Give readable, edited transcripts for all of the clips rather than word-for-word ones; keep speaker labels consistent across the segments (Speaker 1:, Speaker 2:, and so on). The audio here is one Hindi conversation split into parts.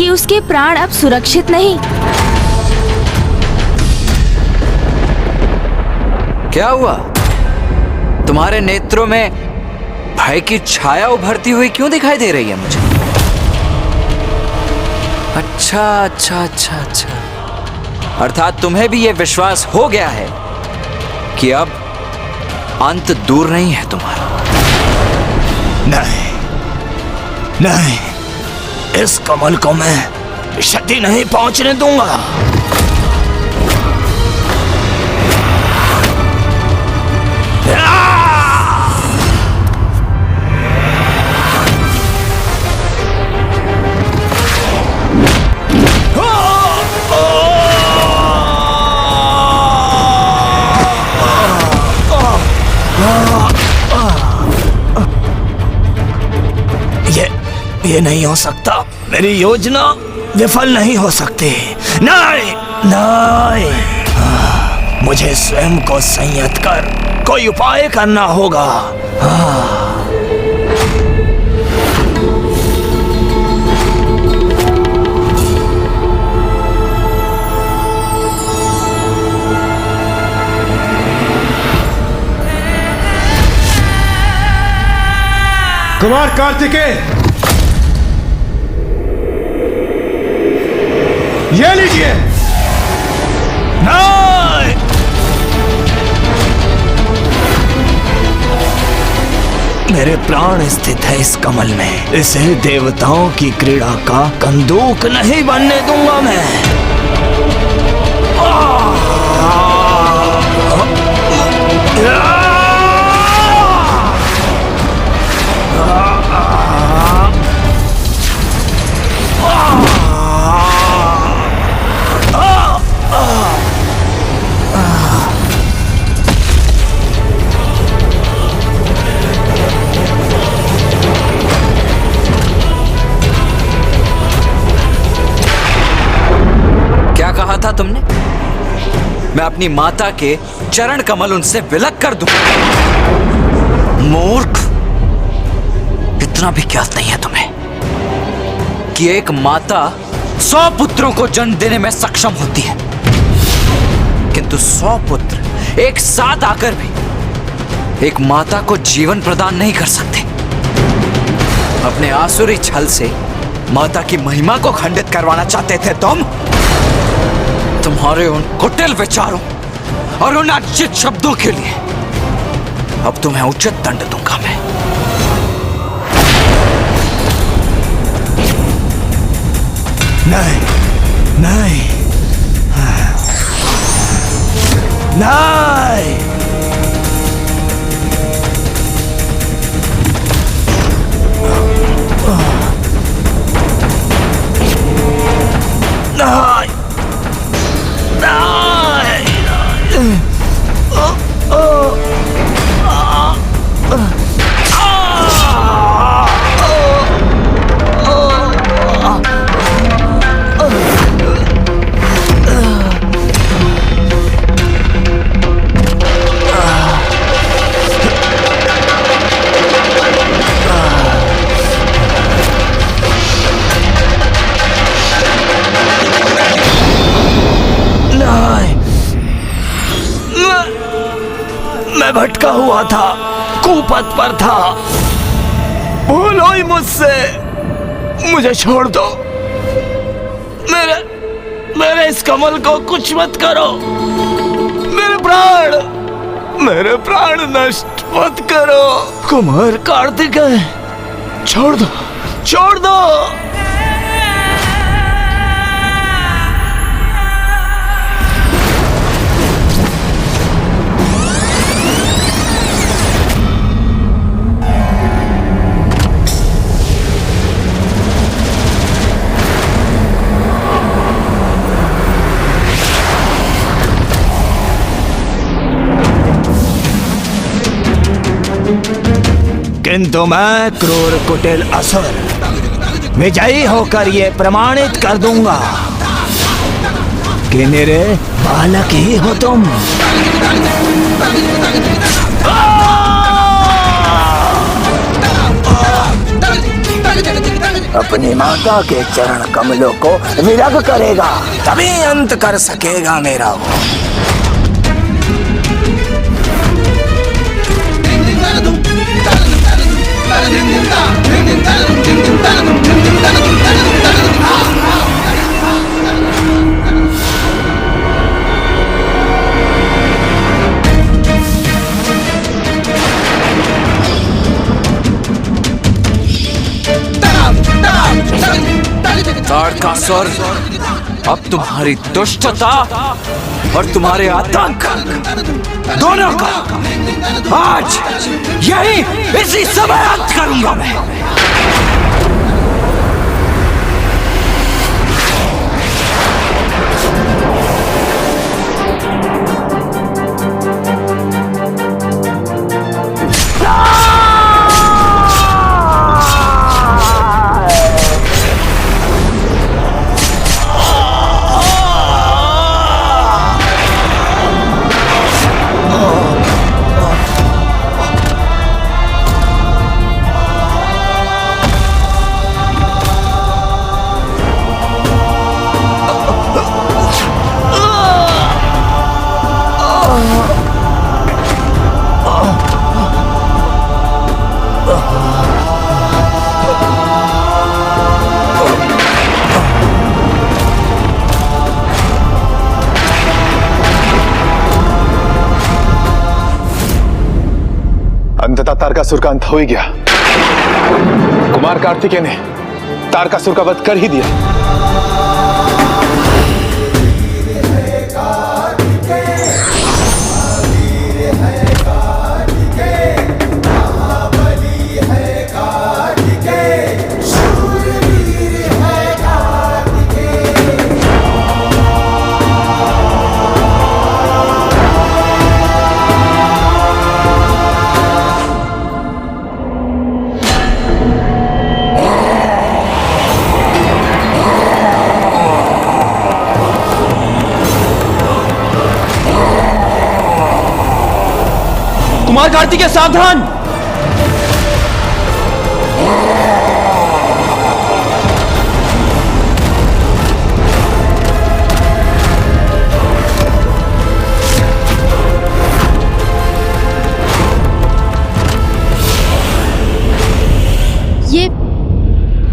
Speaker 1: कि उसके प्राण अब सुरक्षित नहीं।
Speaker 2: क्या हुआ? तुम्हारे नेत्रों में भय की छाया उभरती हुई क्यों दिखाई दे रही है मुझे? अच्छा अच्छा अच्छा अच्छा, अर्थात तुम्हें भी यह विश्वास हो गया है कि अब अंत दूर नहीं है तुम्हारा।
Speaker 3: नहीं नहीं, इस कमल को मैं क्षति नहीं पहुंचने दूंगा। ये नहीं हो सकता, मेरी योजना विफल नहीं हो सकती। नहीं नहीं, मुझे स्वयं को संयत कर कोई उपाय करना होगा।
Speaker 4: कुमार कार्तिकेय, ये लीजिए।
Speaker 3: नहीं, मेरे प्राण स्थित है इस कमल में। इसे देवताओं की क्रीड़ा का कंदूक नहीं बनने दूंगा मैं।
Speaker 2: था तुमने? मैं अपनी माता के चरण कमल उनसे विलग कर दूं। मूर्ख, इतना भी ज्ञात नहीं है तुम्हें कि एक माता 100 पुत्रों को जन्म देने में सक्षम होती है, किंतु 100 पुत्र एक साथ आकर भी एक माता को जीवन प्रदान नहीं कर सकते। अपने आसुरी छल से माता की महिमा को खंडित करवाना चाहते थे तुम। तुम्हारे उन कुटिल विचारों और उन अनुचित शब्दों के लिए अब तुम्हें उचित दंड दूंगा मैं।
Speaker 3: नहीं नहीं नहीं, मैं भटका हुआ था, कुपथ पर था। भूलो ही मुझसे, मुझे छोड़ दो। मेरे इस कमल को कुछ मत करो। मेरे प्राण नष्ट मत करो। कुमार कार्तिकेय, छोड़ दो, छोड़ दो। किंतु मैं क्रूर कुटिल असुर विजयी होकर ये प्रमाणित कर दूंगा कि मेरे बालक ही हो तुम। अपनी माता के चरण कमलों को विरग करेगा, तभी अंत कर सकेगा मेरा वो।
Speaker 2: तारकासुर, अब तुम्हारी दुष्टता और तुम्हारे आतंक दोनों का आज यही इसी समय अंत करूंगा मैं।
Speaker 5: अंततः तारकासुर का अंत हो ही गया। कुमार कार्तिकेय ने तारकासुर का वध कर ही दिया।
Speaker 6: कुमार कार्तिकेय सावधान!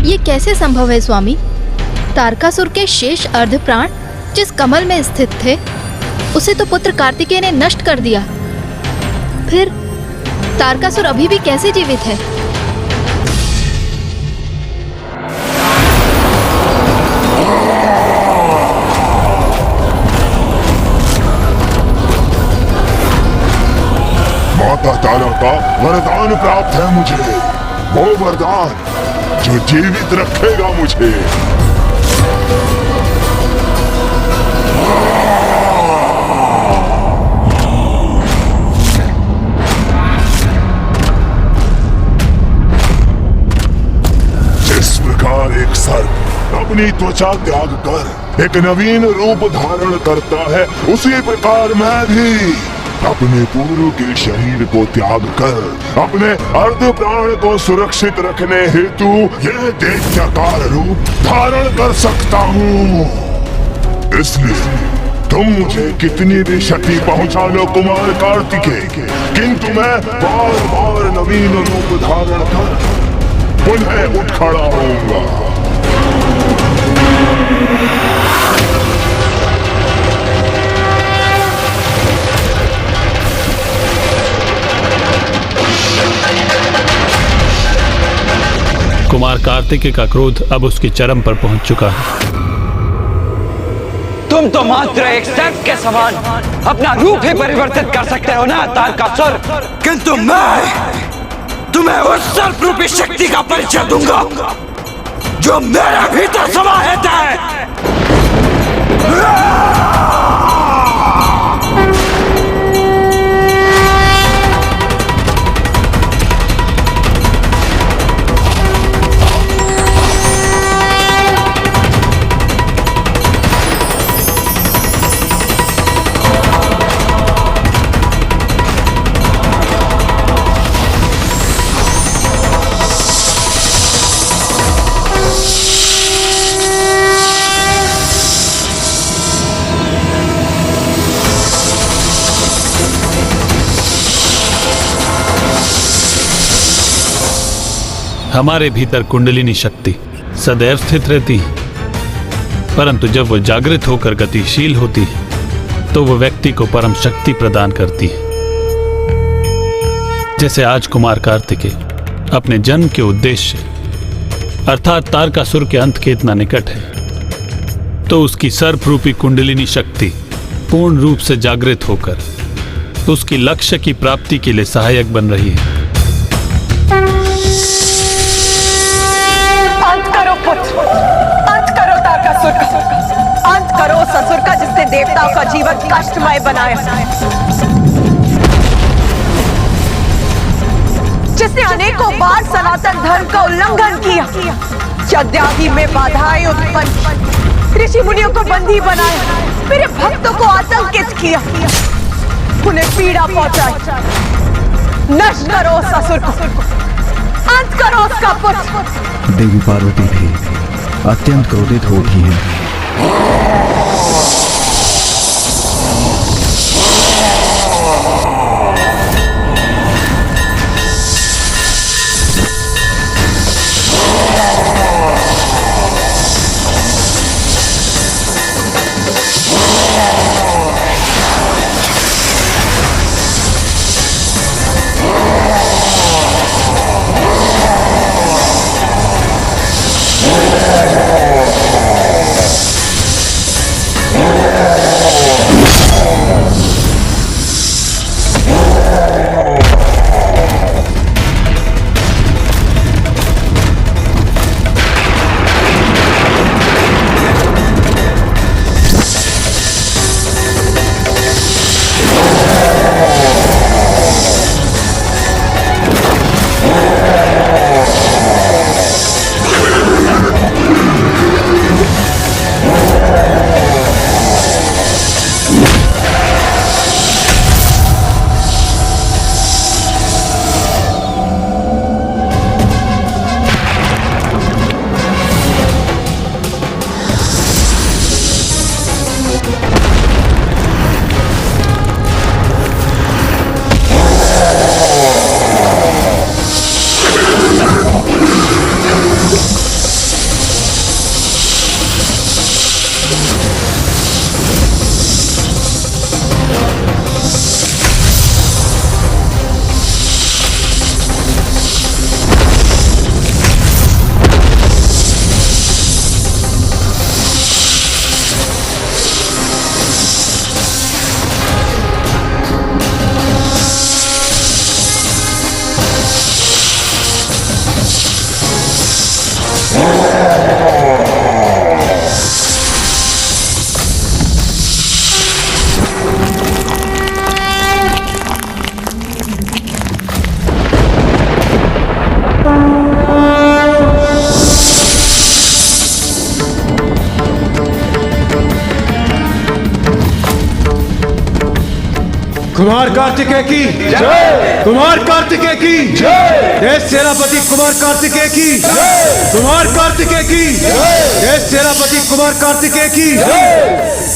Speaker 1: ये कैसे संभव है स्वामी? तारकासुर के शेष अर्ध प्राण जिस कमल में स्थित थे, उसे तो पुत्र कार्तिकेय ने नष्ट कर दिया। फिर तारकासुर अभी भी कैसे जीवित है?
Speaker 7: माता तारा का वरदान प्राप्त है मुझे, वो वरदान जो जीवित रखेगा मुझे। एक सर्प अपनी त्वचा त्याग कर एक नवीन रूप धारण करता है, उसी प्रकार मैं भी अपने पूर्व के शरीर को त्याग कर अपने अर्ध प्राण को सुरक्षित रखने हेतु यह दैत्याकार रूप धारण कर सकता हूँ। इसलिए तुम मुझे कितनी भी क्षति पहुंचा लो कुमार कार्तिकेय, किंतु मैं बार बार नवीन रूप धारण कर पुनः उठ खड़ा होऊंगा।
Speaker 6: कुमार कार्तिकेय का क्रोध अब उसकी चरम पर पहुंच चुका है।
Speaker 2: तुम तो मात्र एक सर्प के समान अपना रूप ही परिवर्तित कर सकते हो ना तारकासुर, किंतु मैं तुम्हें उस सर्प रूपी शक्ति का परिचय दूंगा जो मेरे भीतर समाहित है।
Speaker 6: हमारे भीतर कुंडलिनी शक्ति सदैव स्थित रहती है, परंतु जब वो जागृत होकर गतिशील होती है तो वो व्यक्ति को परम शक्ति प्रदान करती है। जैसे आज कुमार कार्तिकेय अपने जन्म के उद्देश्य अर्थात तारकासुर के अंत के इतना निकट है, तो उसकी सर्परूपी कुंडलिनी शक्ति पूर्ण रूप से जागृत होकर उसकी लक्ष्य की प्राप्ति के लिए सहायक बन रही है।
Speaker 8: अंत करो पुत्र, अंत करो तारकासुर का, अंत करो उस असुर का जिसने देवताओं का जीवन कष्टमय बनाया, जिसने अनेकों बार सनातन धर्म का उल्लंघन किया, यज्ञादि में बाधाएं उत्पन्न, ऋषि मुनियों को बंदी बनाया, मेरे भक्तों को आतंकित किया, उन्हें पीड़ा पहुंचाई। नष्ट करो उस असुर को, अंत करो उसका पुत्र।
Speaker 9: देवी पार्वती भी अत्यंत क्रोधित हो रही है।
Speaker 4: कुमार कार्तिकेय की जय, कुमार कार्तिकेय की जय, देश सेनापति कुमार कार्तिकेय की जय, कुमार कार्तिकेय की जय, देश सेनापति कुमार कार्तिकेय की जय।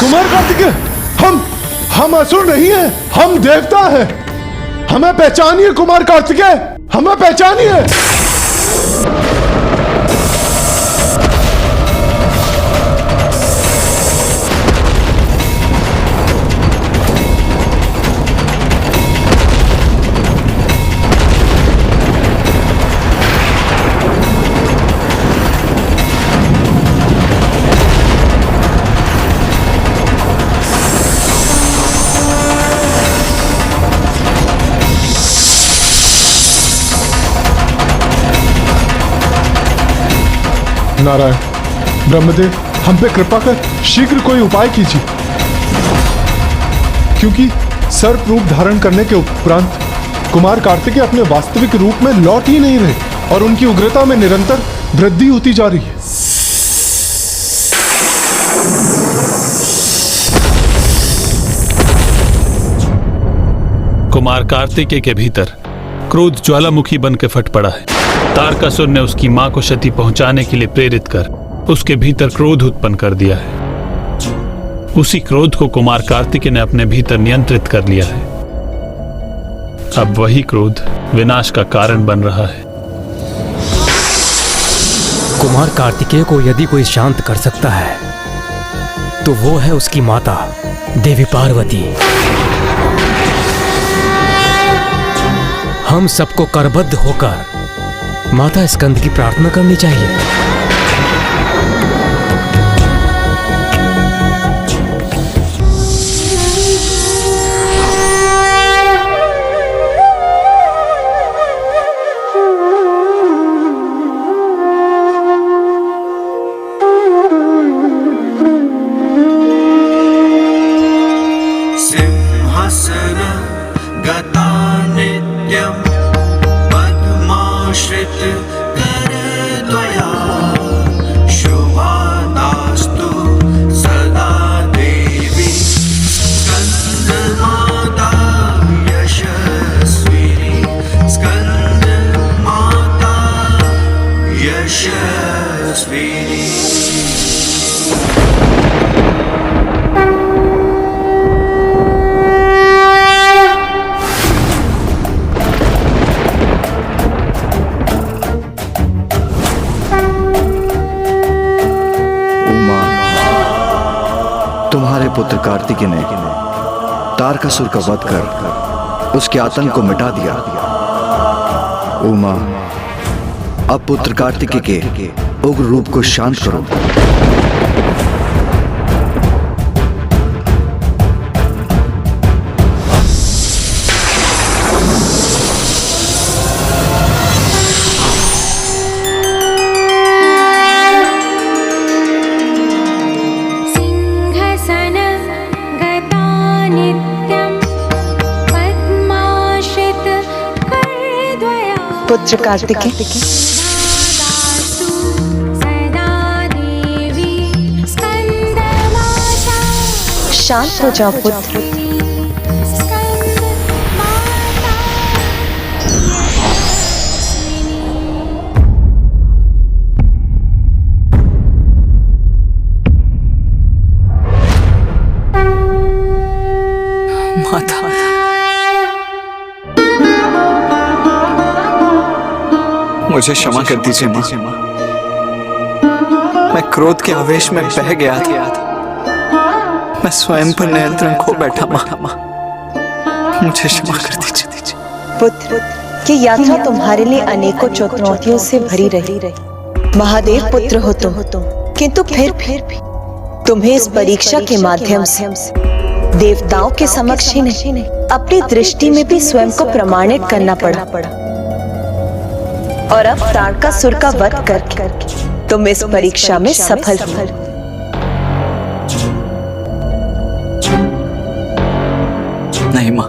Speaker 4: कुमार कार्तिकेय, हम असुर नहीं हैं, हम देवता हैं। हमें पहचानिए कुमार कार्तिकेय, हमें पहचानिए। नारायण, ब्रह्मदेव, हम पे कृपा कर शीघ्र कोई उपाय कीजिए, क्योंकि सर्प रूप धारण करने के उपरांत कुमार कार्तिकेय अपने वास्तविक रूप में लौट ही नहीं रहे और उनकी उग्रता में निरंतर वृद्धि होती जा रही है।
Speaker 6: कुमार कार्तिकेय के भीतर क्रोध ज्वालामुखी बन के फट पड़ा है। तारकासुर ने उसकी मां को क्षति पहुंचाने के लिए प्रेरित कर उसके भीतर क्रोध उत्पन्न कर दिया है। उसी क्रोध को कुमार कार्तिकेय ने अपने भीतर नियंत्रित कर लिया है। अब वही क्रोध विनाश का कारण बन रहा है।
Speaker 10: कुमार कार्तिकेय को यदि कोई शांत कर सकता है तो वो है उसकी माता देवी पार्वती। हम सबको करबद्ध होकर माता स्कंद की प्रार्थना करनी चाहिए।
Speaker 9: तुम्हारे पुत्र कार्तिकेय ने तारकासुर का वध कर उसके आतंक को मिटा दिया। उमा, अब पुत्र कार्तिकेय के उग्र रूप को शांत करो।
Speaker 8: पुत्र कार्तिकेय, शांत हो जाओ पुत्र।
Speaker 2: माता, मुझे क्षमा कर दीजिए मां। मैं क्रोध के आवेश में बह गया था। मैं स्वयं पर नियंत्रण खो बैठा मां। मुझे क्षमा कर दीजिए।
Speaker 8: पुत्र, ये यात्रा तुम्हारे लिए अनेकों चुनौतियों से भरी रही। महादेव पुत्र हो तुम, किंतु फिर भी तुम्हें इस परीक्षा के माध्यम से देवताओं के समक्ष ही नहीं, अपनी दृष्टि में भी स्वयं को प्रमाणित करना पड़ा। और अब तारकासुर का वध करके तुम इस परीक्षा में सफल हो।
Speaker 2: नहीं मां,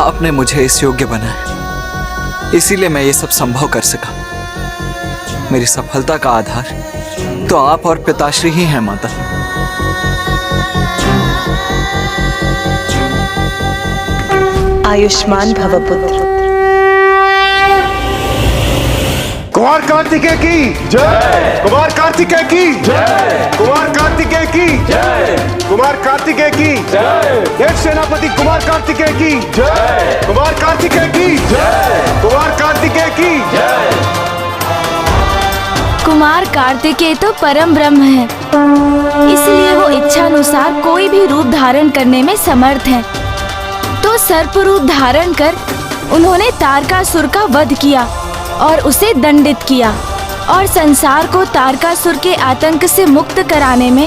Speaker 2: आपने मुझे इस योग्य बनाया, इसीलिए मैं ये सब संभव कर सका। मेरी सफलता का आधार तो आप और पिताश्री ही हैं माता।
Speaker 8: आयुष्मान भव पुत्र।
Speaker 4: कुमार कार्तिकेय की जय, कुमार कार्तिकेय की जय, कुमार कार्तिकेय की जय, कुमार कार्तिकेय की जय, देव सेनापति कुमार कार्तिकेय की जय, कुमार कार्तिकेय की जय, कुमार कार्तिकेय की जय।
Speaker 11: कुमार कार्तिकेय तो परम ब्रह्म है, इसलिए वो इच्छानुसार कोई भी रूप धारण करने में समर्थ हैं। तो सर्प रूप धारण कर उन्होंने तारकासुर का वध किया और उसे दंडित किया, और संसार को तारकासुर के आतंक से मुक्त कराने में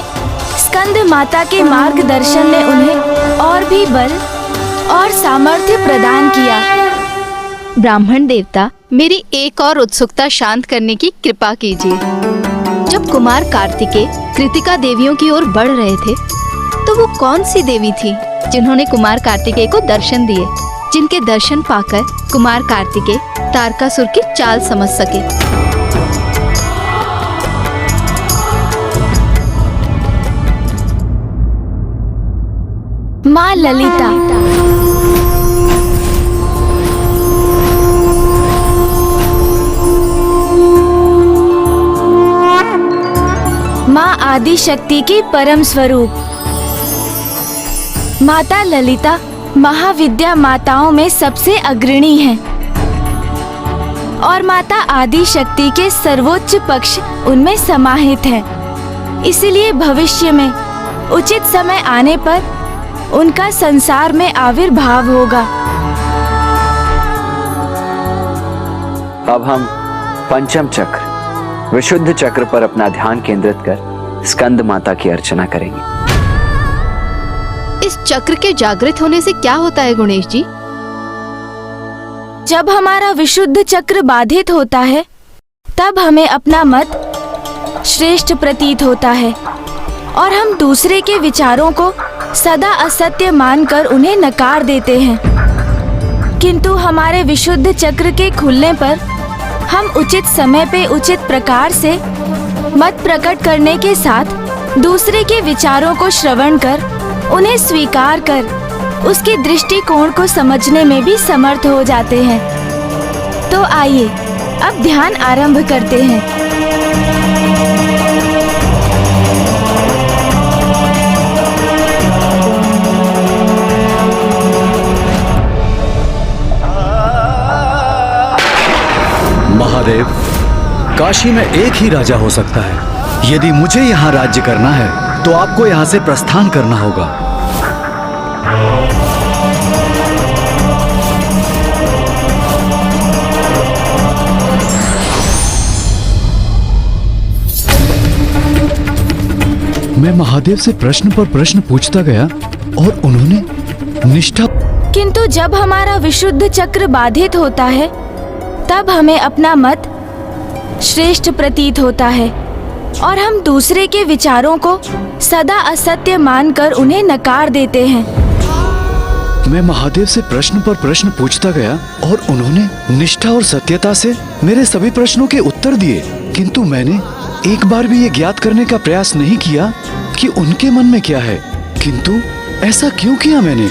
Speaker 11: स्कंद माता के मार्गदर्शन ने उन्हें और भी बल और सामर्थ्य प्रदान किया।
Speaker 1: ब्राह्मण देवता, मेरी एक और उत्सुकता शांत करने की कृपा कीजिए। जो जब कुमार कार्तिकेय कृतिका देवियों की ओर बढ़ रहे थे तो वो कौन सी देवी थी जिन्होंने कुमार कार्तिकेय को दर्शन दिए, जिनके दर्शन पाकर कुमार कार्तिकेय तारकासुर की चाल समझ सके।
Speaker 11: माँ ललिता। माँ आदि शक्ति की परम स्वरूप। माता ललिता महाविद्या माताओं में सबसे अग्रणी हैं और माता आदि शक्ति के सर्वोच्च पक्ष उनमें समाहित है। इसलिए भविष्य में उचित समय आने पर उनका संसार में आविर्भाव होगा।
Speaker 2: अब हम पंचम चक्र विशुद्ध चक्र पर अपना ध्यान केंद्रित कर स्कंद माता की अर्चना करेंगे।
Speaker 1: इस चक्र के जागृत होने से क्या होता है गुणेश जी?
Speaker 11: जब हमारा विशुद्ध चक्र बाधित होता है तब हमें अपना मत श्रेष्ठ प्रतीत होता है और हम दूसरे के विचारों को सदा असत्य मानकर उन्हें नकार देते हैं। किंतु हमारे विशुद्ध चक्र के खुलने पर हम उचित समय पे उचित प्रकार से मत प्रकट करने के साथ दूसरे के विचारों को श्रवण कर उन्हें स्वीकार कर उसके दृष्टिकोण को समझने में भी समर्थ हो जाते हैं। तो आइए अब ध्यान आरंभ करते हैं।
Speaker 9: महादेव, काशी में एक ही राजा हो सकता है। यदि मुझे यहाँ राज्य करना है तो आपको यहाँ से प्रस्थान करना होगा। मैं महादेव से प्रश्न पर प्रश्न पूछता गया और उन्होंने निष्ठा।
Speaker 11: किंतु जब हमारा विशुद्ध चक्र बाधित होता है तब हमें अपना मत श्रेष्ठ प्रतीत होता है और हम दूसरे के विचारों को सदा असत्य मानकर उन्हें नकार देते हैं।
Speaker 9: मैं महादेव से प्रश्न पर प्रश्न पूछता गया और उन्होंने निष्ठा और सत्यता से मेरे सभी प्रश्नों के उत्तर दिए, किंतु मैंने एक बार भी ये ज्ञात करने का प्रयास नहीं किया कि उनके मन में क्या है। किंतु ऐसा क्यों किया मैंने?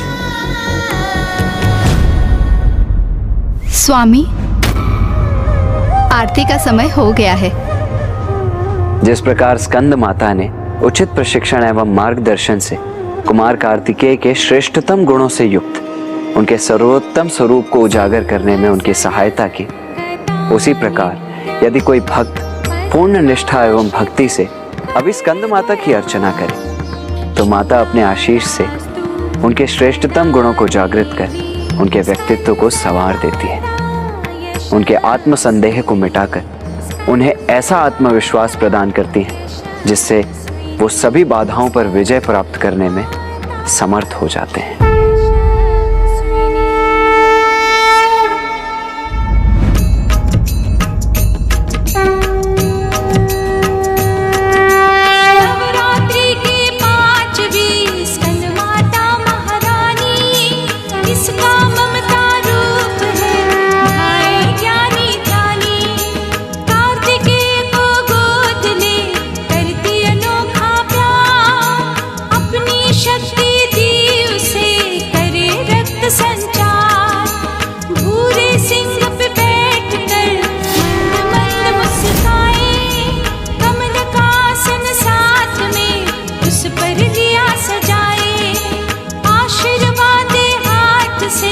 Speaker 1: स्वामी, आरती का समय हो गया है।
Speaker 2: जिस प्रकार स्कंद माता ने उचित प्रशिक्षण एवं मार्गदर्शन से कुमार कार्तिकेय के श्रेष्ठतम गुणों से युक्त उनके सर्वोत्तम स्वरूप को उजागर करने में उनकी सहायता की, उसी प्रकार यदि कोई भक्त पूर्ण निष्ठा एवं भक्ति से अभी स्कंद माता की अर्चना करे तो माता अपने आशीष से उनके श्रेष्ठतम गुणों को जागृत कर उनके व्यक्तित्व को संवार देती है, उनके आत्मसंदेह को मिटाकर उन्हें ऐसा आत्मविश्वास प्रदान करती है जिससे वो सभी बाधाओं पर विजय प्राप्त करने में समर्थ हो जाते हैं।
Speaker 12: पर लिया सजाए, आशीर्वाद हाथ से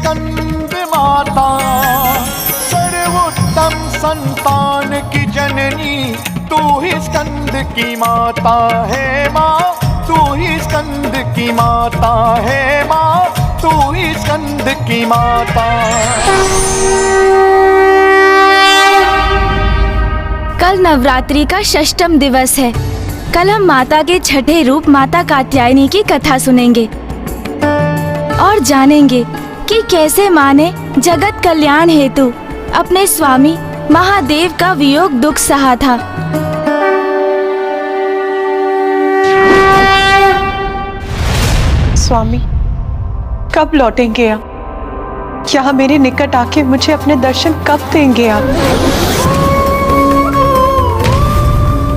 Speaker 12: स्कंद माता, सर्वोत्तम संतान की जननी, तू ही स्कंद की माता है माँ, तू ही स्कंद की माता है माँ, तू ही स्कंद की माता।
Speaker 11: कल नवरात्रि का षष्ठम दिवस है। कल हम माता के छठे रूप माता कात्यायनी की कथा सुनेंगे और जानेंगे कि कैसे माँ ने जगत कल्याण हेतु अपने स्वामी महादेव का वियोग दुख सहा था।
Speaker 8: स्वामी कब लौटेंगे आप? यहाँ मेरे निकट आके मुझे अपने दर्शन कब देंगे आप?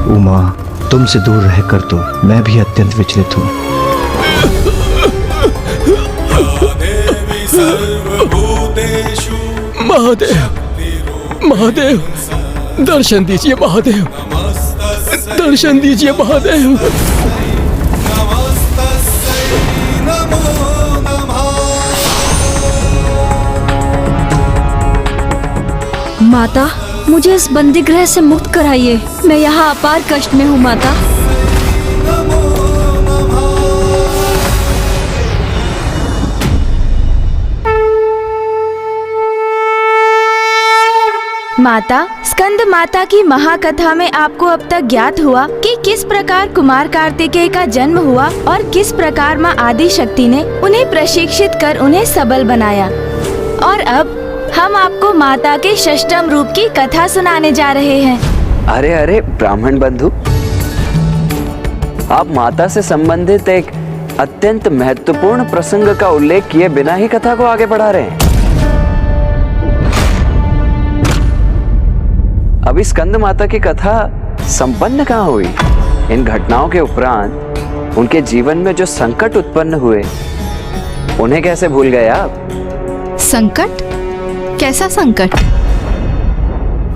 Speaker 9: उमा, तुमसे दूर रहकर तो मैं भी अत्यंत विचलित हूँ।
Speaker 10: महादेव, महादेव, दर्शन दीजिए महादेव, दर्शन दीजिए महादेव।
Speaker 13: माता, मुझे इस बंदी गृह से मुक्त कराइए। मैं यहाँ अपार कष्ट में हूँ माता।
Speaker 11: माता, स्कंद माता की महाकथा में आपको अब तक ज्ञात हुआ कि किस प्रकार कुमार कार्तिकेय का जन्म हुआ और किस प्रकार माँ आदि शक्ति ने उन्हें प्रशिक्षित कर उन्हें सबल बनाया। और अब हम आपको माता के षष्ठम रूप की कथा सुनाने जा रहे हैं।
Speaker 2: अरे अरे ब्राह्मण बंधु, आप माता से संबंधित एक अत्यंत महत्वपूर्ण प्रसंग का उल्लेख किए बिना ही कथा को आगे बढ़ा रहे हैं। अभी स्कंद माता की कथा संपन्न कहाँ हुई? इन घटनाओं के उपरांत उनके जीवन में जो संकट उत्पन्न हुए, उन्हें कैसे भूल गए आप?
Speaker 1: संकट? कैसा संकट?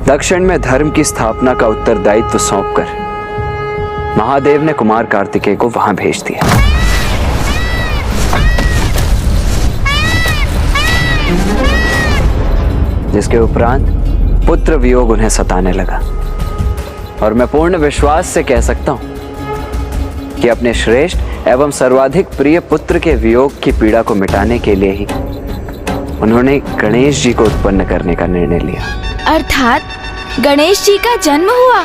Speaker 2: दक्षिण में धर्म की स्थापना का उत्तरदायित्व सौंपकर महादेव ने कुमार कार्तिकेय को वहां भेज दिया। जिसके उपरांत पुत्र वियोग उन्हें सताने लगा। और मैं पूर्ण विश्वास से कह सकता हूं कि अपने श्रेष्ठ एवं सर्वाधिक प्रिय पुत्र के वियोग की पीड़ा को मिटाने के लिए ही उन्होंने गणेश जी को उत्पन्न करने का निर्णय लिया।
Speaker 11: अर्थात गणेश जी का जन्म हुआ।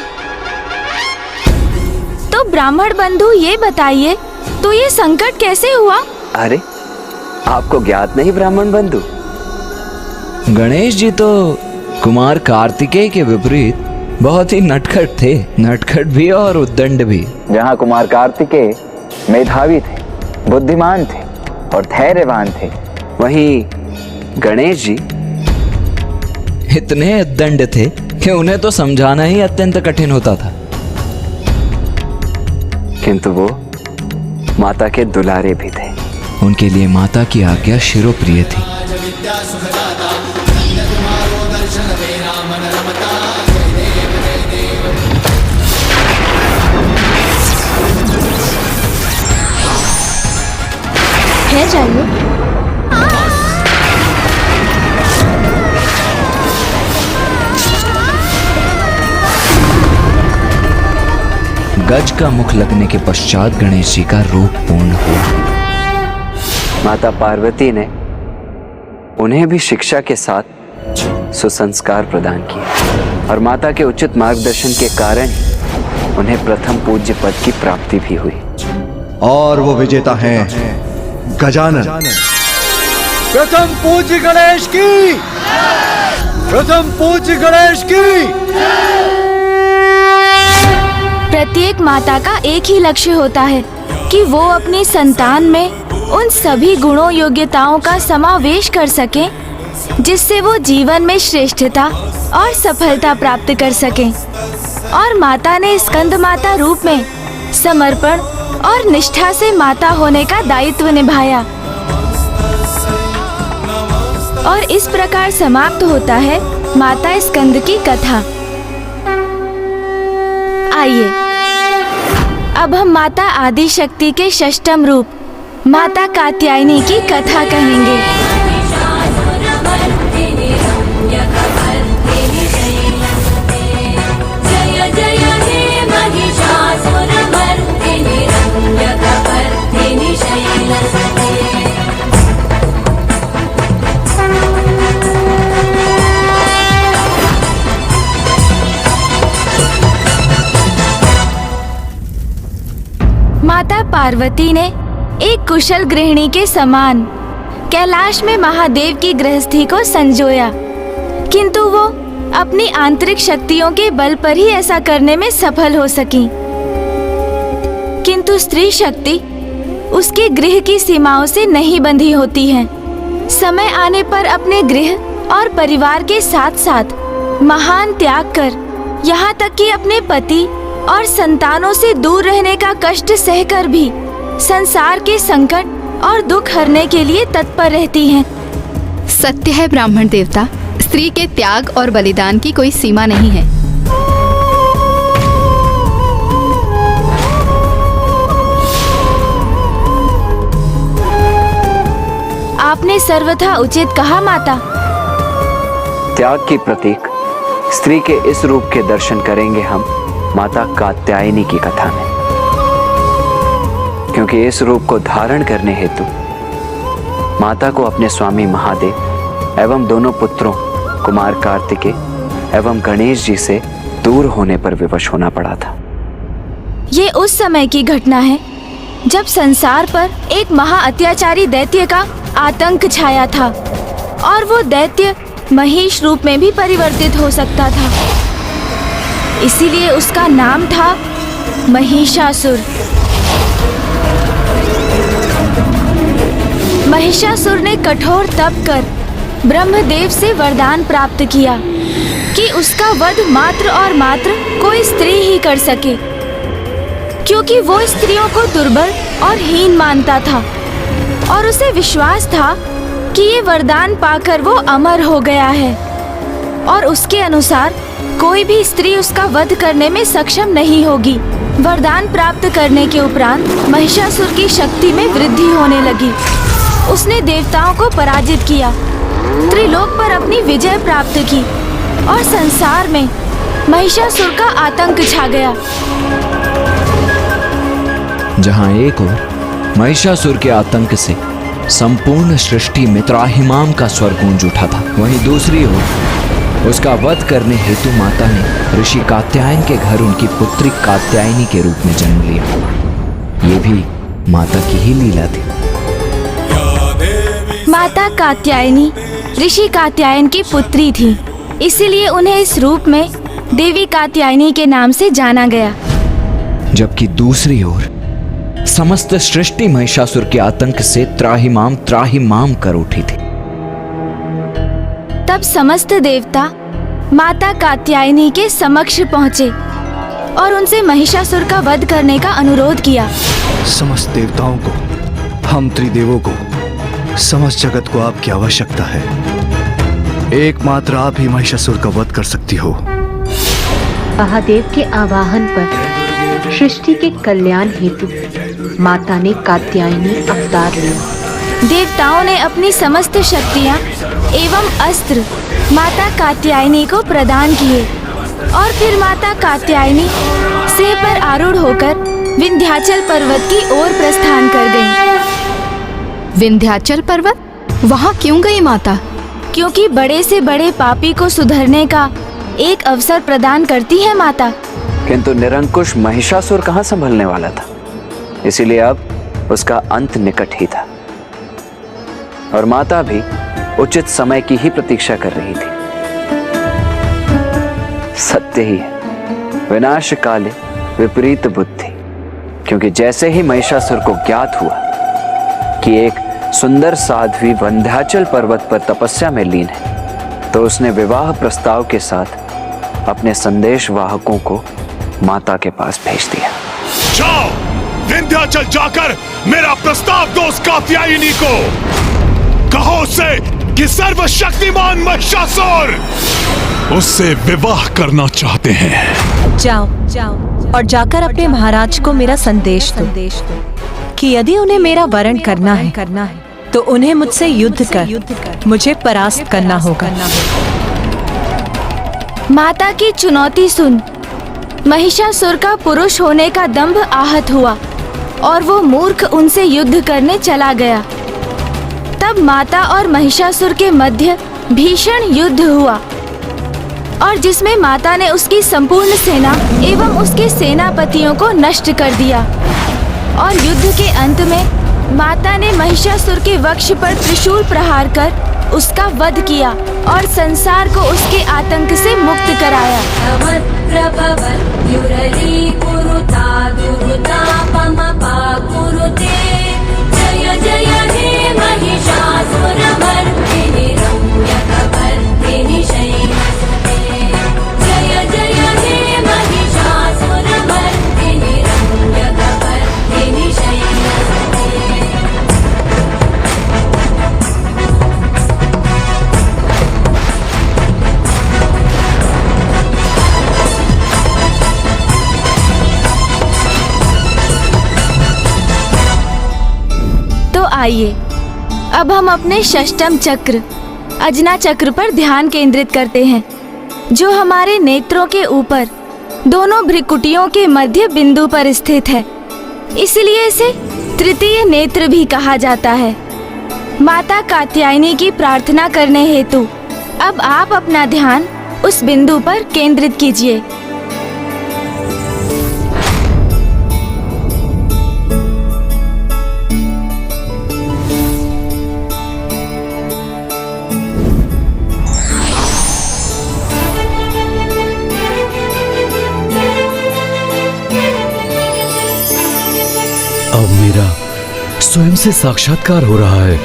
Speaker 11: तो ब्राह्मण बंधु ये बताइए, तो ये संकट कैसे हुआ?
Speaker 2: अरे आपको ज्ञात नहीं ब्राह्मण बंधु, गणेश जी तो कुमार कार्तिकेय के विपरीत बहुत ही नटखट थे। नटखट भी और उद्दंड भी। जहाँ कुमार कार्तिकेय मेधावी थे, बुद्धिमान थे और धैर्यवान थे, वहीं गणेश जी इतने उद्दंड थे कि उन्हें तो समझाना ही अत्यंत कठिन होता था। किंतु वो माता के दुलारे भी थे। उनके लिए माता की आज्ञा शिरोप्रिय थी।
Speaker 11: है जाइए।
Speaker 2: गज का मुख लगने के पश्चात गणेश जी का रूप पूर्ण हुआ। माता पार्वती ने उन्हें भी शिक्षा के साथ सुसंस्कार प्रदान किए और माता के उचित मार्गदर्शन के कारण ही उन्हें प्रथम पूज्य पद की प्राप्ति भी हुई।
Speaker 9: और वो विजेता हैं गजानन।
Speaker 4: प्रथम पूज्य गणेश की, प्रथम पूज्य गणेश की।
Speaker 11: प्रत्येक माता का एक ही लक्ष्य होता है कि वो अपनी संतान में उन सभी गुणों योग्यताओं का समावेश कर सके जिससे वो जीवन में श्रेष्ठता और सफलता प्राप्त कर सके। और माता ने स्कंद माता रूप में समर्पण और निष्ठा से माता होने का दायित्व निभाया। और इस प्रकार समाप्त होता है माता स्कंद की कथा। आइए अब हम माता आदि शक्ति के षष्ठम रूप माता कात्यायनी की कथा कहेंगे। पार्वती ने एक कुशल गृहिणी के समान कैलाश में महादेव की गृहस्थी को संजोया, किंतु वो अपनी आंतरिक शक्तियों के बल पर ही ऐसा करने में सफल हो सकी। किंतु स्त्री शक्ति उसके गृह की सीमाओं से नहीं बंधी होती है। समय आने पर अपने गृह और परिवार के साथ साथ महान त्याग कर, यहाँ तक कि अपने पति और संतानों से दूर रहने का कष्ट सहकर भी संसार के संकट और दुख हरने के लिए तत्पर रहती हैं।
Speaker 1: सत्य है ब्राह्मण देवता, स्त्री के त्याग और बलिदान की कोई सीमा नहीं है।
Speaker 11: आपने सर्वथा उचित कहा माता।
Speaker 2: त्याग की प्रतीक स्त्री के इस रूप के दर्शन करेंगे हम माता कात्यायनी की कथा में, क्योंकि इस रूप को धारण करने हेतु माता को अपने स्वामी महादेव एवं दोनों पुत्रों कुमार कार्तिकेय एवं गणेश जी से दूर होने पर विवश होना पड़ा था।
Speaker 11: ये उस समय की घटना है जब संसार पर एक महा अत्याचारी दैत्य का आतंक छाया था और वो दैत्य महिष रूप में भी परिवर्तित हो सकता था। इसीलिए उसका नाम था महिषासुर। महिषासुर ने कठोर तप कर ब्रह्मदेव से वरदान प्राप्त किया कि उसका वध मात्र और मात्र कोई स्त्री ही कर सके, क्योंकि वो स्त्रियों को दुर्बल और हीन मानता था और उसे विश्वास था कि ये वरदान पाकर वो अमर हो गया है और उसके अनुसार कोई भी स्त्री उसका वध करने में सक्षम नहीं होगी। वरदान प्राप्त करने के उपरांत महिषासुर की शक्ति में वृद्धि होने लगी। उसने देवताओं को पराजित किया, त्रिलोक पर अपनी विजय प्राप्त की और संसार में महिषासुर का आतंक छा गया।
Speaker 14: जहाँ एक ओर महिषासुर के आतंक से संपूर्ण सृष्टि में त्राहिमाम का स्वर गूंज उठा था, वहीं दूसरी ओर उसका वध करने हेतु माता ने ऋषि कात्यायन के घर उनकी पुत्री कात्यायनी के रूप में जन्म लिया। ये भी माता की ही लीला थी।
Speaker 11: माता कात्यायनी ऋषि कात्यायन की पुत्री थी, इसीलिए उन्हें इस रूप में देवी कात्यायनी के नाम से जाना गया।
Speaker 14: जबकि दूसरी ओर समस्त सृष्टि महिषासुर के आतंक से त्राहिमाम त्राहिमाम कर उठी थी।
Speaker 11: तब समस्त देवता माता कात्यायनी के समक्ष पहुँचे और उनसे महिषासुर का वध करने का अनुरोध किया।
Speaker 9: समस्त देवताओं को, हम त्रिदेवों को, समस्त जगत को आपकी आवश्यकता है। एकमात्र आप ही महिषासुर का वध कर सकती हो।
Speaker 15: महादेव के आवाहन पर सृष्टि के कल्याण हेतु माता ने कात्यायनी अवतार लिया।
Speaker 11: देवताओं ने अपनी समस्त शक्तियाँ एवं अस्त्र माता कात्यायनी को प्रदान किए और फिर माता कात्यायनी सिंह पर आरूढ़ होकर विंध्याचल पर्वत की ओर प्रस्थान कर गईं।
Speaker 1: विंध्याचल पर्वत? वहाँ क्यों गई माता?
Speaker 11: क्योंकि बड़े से बड़े पापी को सुधरने का एक अवसर प्रदान करती है माता।
Speaker 2: किंतु निरंकुश महिषासुर कहाँ संभलने वाला था, इसीलिए अब उसका अंत निकट ही था और माता भी उचित समय की ही प्रतीक्षा कर रही थी। सत्य ही है, विनाश काले विपरीत बुद्धि, क्योंकि जैसे ही महिषासुर को ज्ञात हुआ कि एक सुंदर साध्वी विंध्याचल पर्वत पर तपस्या में लीन है, तो उसने विवाह प्रस्ताव के साथ अपने संदेश वाहकों को माता के पास भेज दिया।
Speaker 7: जाओ, विंध्याचल जाकर मेरा प्रस्ताव दो उस कात्यायनी को। कहो उससे कि सर्वशक्तिमान महिषासुर उससे विवाह करना चाहते हैं।
Speaker 8: जाओ और जाकर अपने महाराज को मेरा संदेश दो कि यदि उन्हें मेरा वरण करना है तो उन्हें मुझसे युद्ध कर मुझे परास्त करना होगा।
Speaker 11: माता की चुनौती सुन महिषासुर का पुरुष होने का दंभ आहत हुआ और वो मूर्ख उनसे युद्ध करने चला गया। तब माता और महिषासुर के मध्य भीषण युद्ध हुआ और जिसमें माता ने उसकी संपूर्ण सेना एवं उसके सेनापतियों को नष्ट कर दिया। और युद्ध के अंत में माता ने महिषासुर के वक्ष पर त्रिशूल प्रहार कर उसका वध किया और संसार को उसके आतंक से मुक्त कराया।
Speaker 16: जय जय हे महिषासुरमर्दिनि रम्यकपर्दिनि शैलसुते। जय जय हे महिषासुरमर्दिनि रम्यकपर्दिनि शैलसुते।
Speaker 11: तो आइए अब हम अपने षष्टम चक्र अजना चक्र पर ध्यान केंद्रित करते हैं, जो हमारे नेत्रों के ऊपर दोनों भ्रिकुटियों के मध्य बिंदु पर स्थित है। इसलिए इसे तृतीय नेत्र भी कहा जाता है। माता कात्यायनी की प्रार्थना करने हेतु अब आप अपना ध्यान उस बिंदु पर केंद्रित कीजिए।
Speaker 17: अब मेरा स्वयं से साक्षात्कार हो रहा है।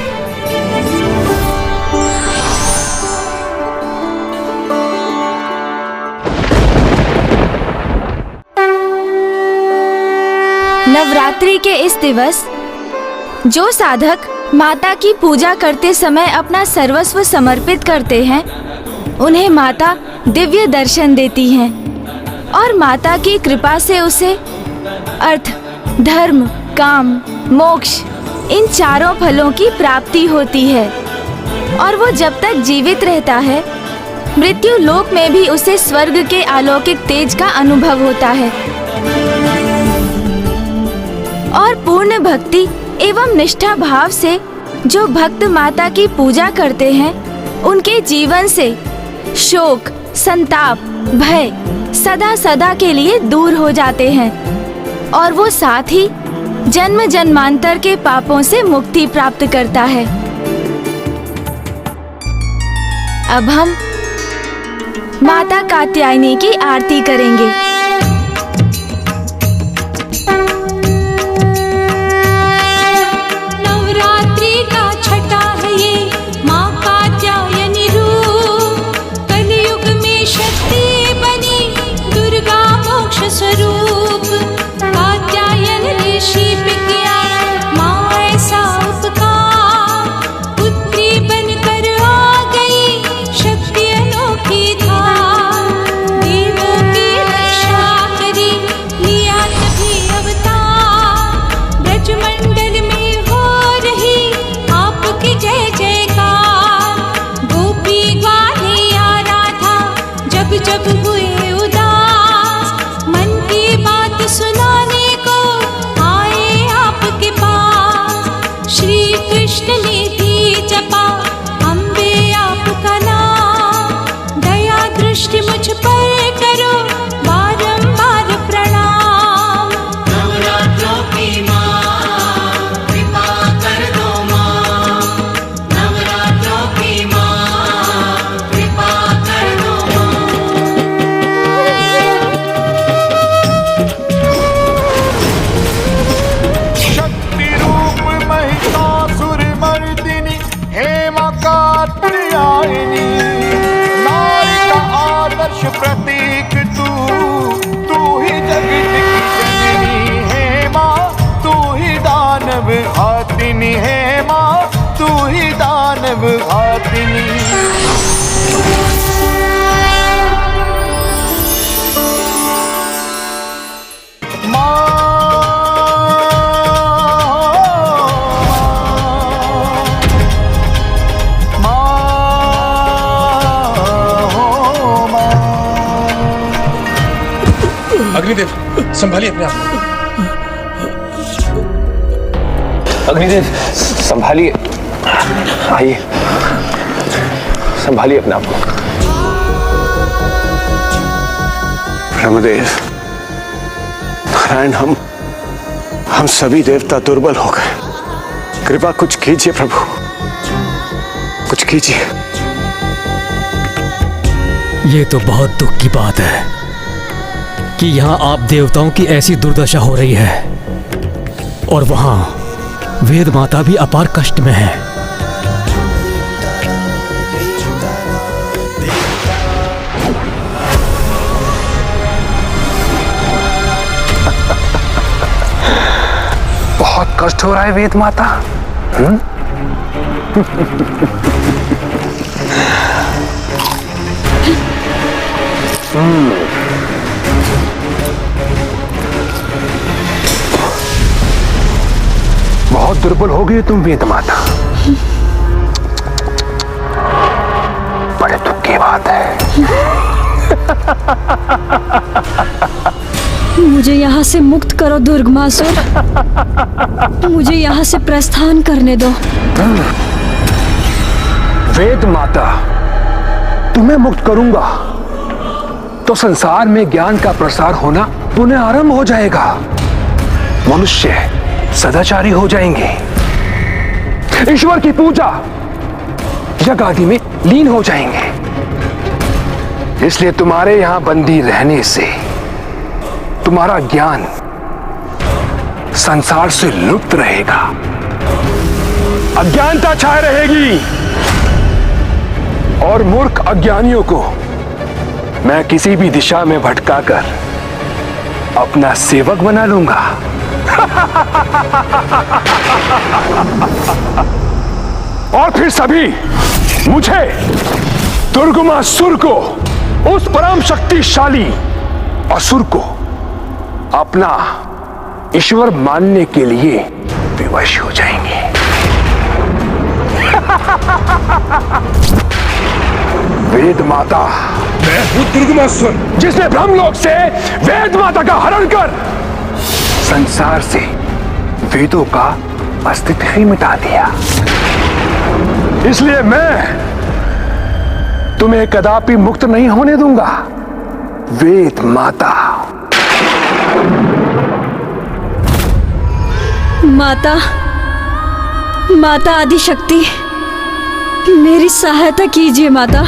Speaker 11: नवरात्रि के इस दिवस जो साधक माता की पूजा करते समय अपना सर्वस्व समर्पित करते हैं, उन्हें माता दिव्य दर्शन देती हैं और माता की कृपा से उसे अर्थ, धर्म, काम, मोक्ष इन चारों फलों की प्राप्ति होती है। और वो जब तक जीवित रहता है, मृत्यु लोक में भी उसे स्वर्ग के अलौकिक तेज का अनुभव होता है। और पूर्ण भक्ति एवं निष्ठा भाव से जो भक्त माता की पूजा करते हैं, उनके जीवन से शोक, संताप, भय सदा सदा के लिए दूर हो जाते हैं और वो साथ ही जन्म जन्मांतर के पापों से मुक्ति प्राप्त करता है। अब हम माता कात्यायनी की आरती करेंगे।
Speaker 16: नवरात्रि का छठा है ये माँ कात्यायनी रूप, कलयुग में शक्ति बनी दुर्गा मोक्ष स्वरूप। कात्यायन ऋषि पे किया माँ ऐसा उपकार, पुत्री बनकर आ गई शक्ति अनोखी धार। देवों की रक्षा करी लिया तभी अवतार, ब्रजमंडल में हो रही आपकी जय जयकार। गोपी ग्वाले आराधा जब जब हुए उदास, मन की बात सुनाने को आए आपके पास। श्री कृष्ण ने दी जपा अम्बे आपका नाम, दया दृष्टि मुझ पर करो बारंबार प्रणाम। नवरात्रों की माँ कृपा कर दो माँ, नवरात्रों की माँ कृपा कर दो
Speaker 12: शक्ति रूप महिषासुर मर्दिनी हेमा कात्यायनी। नारी का आदर्श प्रतीक तू ही जगत की जननी है माँ, तू ही दानव घातिनी है माँ, तू ही दानव घातिनी।
Speaker 18: अग्निदेव संभालिए अपने आप को।
Speaker 5: अग्निदेव संभालिए, आइए संभालिए अपने आप को। ब्रह्मदेव, नारायण, हम सभी देवता दुर्बल हो गए। कृपा कुछ कीजिए प्रभु, कुछ कीजिए।
Speaker 10: ये तो बहुत दुख की बात है कि यहाँ आप देवताओं की ऐसी दुर्दशा हो रही है और वहाँ वेद माता भी अपार कष्ट में है।
Speaker 5: बहुत कष्ट हो रहा है वेद माता। बहुत दुर्बल हो गई तुम वेद माता। बड़े दुख की बात है।
Speaker 13: मुझे यहाँ से मुक्त करो दुर्गमासुर। मुझे यहाँ से प्रस्थान करने दो।
Speaker 5: वेद माता, तुम्हें मुक्त करूंगा तो संसार में ज्ञान का प्रसार होना पुनः आरंभ हो जाएगा। मनुष्य सदाचारी हो जाएंगे, ईश्वर की पूजा यज्ञ आदि में लीन हो जाएंगे। इसलिए तुम्हारे यहां बंदी रहने से तुम्हारा ज्ञान संसार से लुप्त रहेगा, अज्ञानता छाए रहेगी और मूर्ख अज्ञानियों को मैं किसी भी दिशा में भटकाकर अपना सेवक बना लूंगा। और फिर सभी मुझे दुर्गमासुर को, उस परम शक्तिशाली असुर को अपना ईश्वर मानने के लिए विवश हो जाएंगे। वेद माता, मैं हूं दुर्गमासुर, जिसने ब्रह्मलोक से वेद माता का हरण कर संसार से वेदों का अस्तित्व ही मिटा दिया। इसलिए मैं तुम्हें कदापि मुक्त नहीं होने दूंगा वेद माता।
Speaker 13: माता, माता आदिशक्ति, मेरी सहायता कीजिए माता।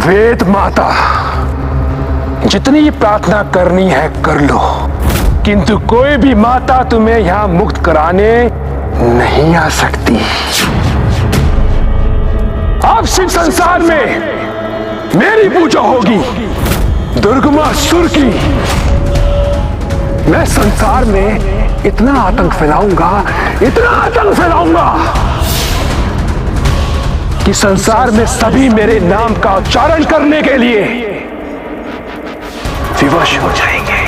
Speaker 5: वेद माता, जितनी प्रार्थना करनी है कर लो, किंतु कोई भी माता तुम्हें यहां मुक्त कराने नहीं आ सकती। अब सिर्फ संसार में मेरी पूजा होगी, दुर्गमासुर की। मैं संसार में इतना आतंक फैलाऊंगा, इतना आतंक फैलाऊंगा कि संसार में सभी मेरे नाम का उच्चारण करने के लिए विवश हो जाएंगे।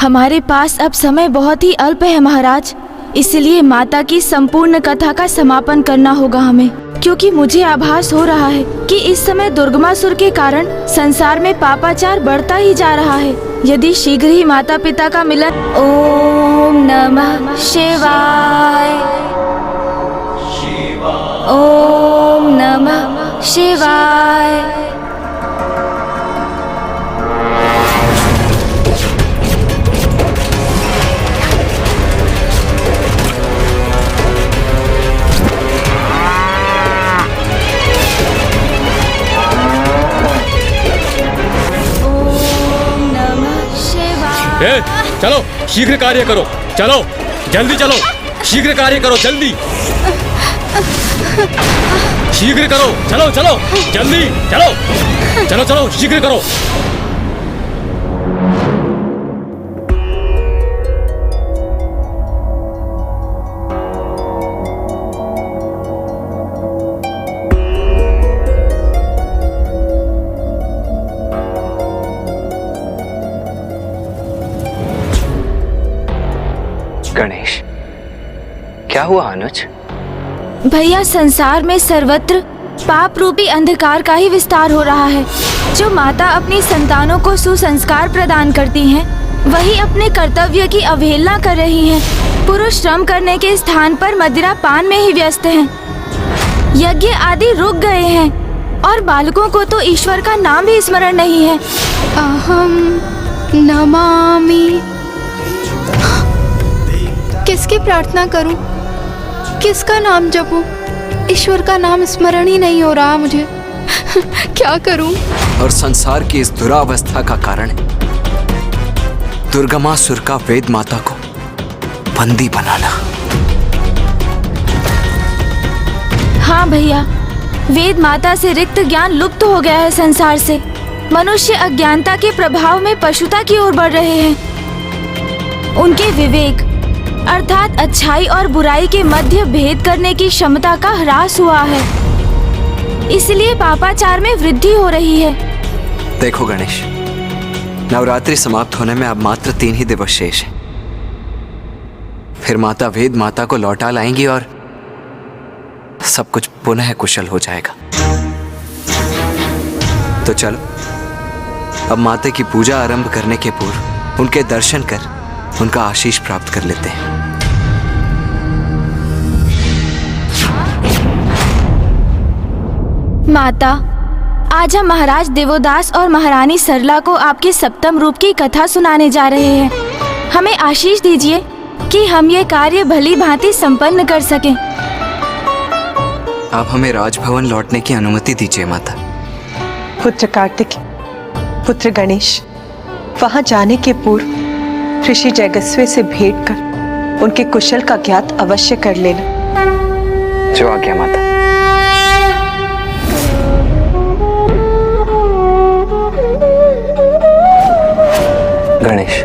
Speaker 11: हमारे पास अब समय बहुत ही अल्प है महाराज, इसलिए माता की संपूर्ण कथा का समापन करना होगा हमें, क्योंकि मुझे आभास हो रहा है कि इस समय दुर्गमासुर के कारण संसार में पापाचार बढ़ता ही जा रहा है। यदि शीघ्र ही माता पिता का मिलन। ओम नमः शिवाय, ओम नमः शिवाय।
Speaker 10: चलो शीघ्र कार्य करो, चलो जल्दी चलो, शीघ्र कार्य करो, जल्दी शीघ्र करो, चलो चलो जल्दी चलो, चलो चलो शीघ्र करो।
Speaker 2: गणेश, क्या हुआ अनुज?
Speaker 11: भैया, संसार में सर्वत्र पाप रूपी अंधकार का ही विस्तार हो रहा है। जो माता अपनी संतानों को सुसंस्कार प्रदान करती हैं, वही अपने कर्तव्य की अवहेलना कर रही हैं। पुरुष श्रम करने के स्थान पर मदिरा पान में ही व्यस्त हैं। यज्ञ आदि रुक गए हैं और बालकों को तो ईश्वर का नाम भी स्मरण नहीं है।
Speaker 1: अहम नमामि। किसकी प्रार्थना करूं? किसका नाम जपूं? ईश्वर का नाम स्मरण ही नहीं हो रहा मुझे। क्या करूं?
Speaker 2: और संसार की इस दुरावस्था का कारण दुर्गमासुर का वेद माता को बंदी बनाना।
Speaker 11: हाँ भैया, वेद माता से रिक्त ज्ञान लुप्त हो गया है संसार से। मनुष्य अज्ञानता के प्रभाव में पशुता की ओर बढ़ रहे हैं। उनके विवेक अर्थात अच्छाई और बुराई के मध्य भेद करने की क्षमता का ह्रास हुआ है। इसलिए पापाचार में वृद्धि हो रही है।
Speaker 2: देखो गणेश, नवरात्रि समाप्त होने में अब मात्र 3 ही दिवस शेष है। फिर माता वेद माता को लौटा लाएंगी और सब कुछ पुनः कुशल हो जाएगा। तो चलो, अब माता की पूजा आरंभ करने के पूर्व उनके दर्शन कर उनका आशीष प्राप्त कर लेते हैं।
Speaker 11: माता, आज हम महाराज देवोदास और महारानी सरला को आपके सप्तम रूप की कथा सुनाने जा रहे हैं। हमें आशीष दीजिए कि हम ये कार्य भली भांति संपन्न कर सकें।
Speaker 2: आप हमें राजभवन लौटने की अनुमति दीजिए माता।
Speaker 8: पुत्र कार्तिक, पुत्र गणेश, वहां जाने के पूर्व ऋषि जयगस्वे से भेंट कर उनके कुशल का ज्ञात अवश्य कर लेना।
Speaker 2: जो आज्ञा माता। गणेश,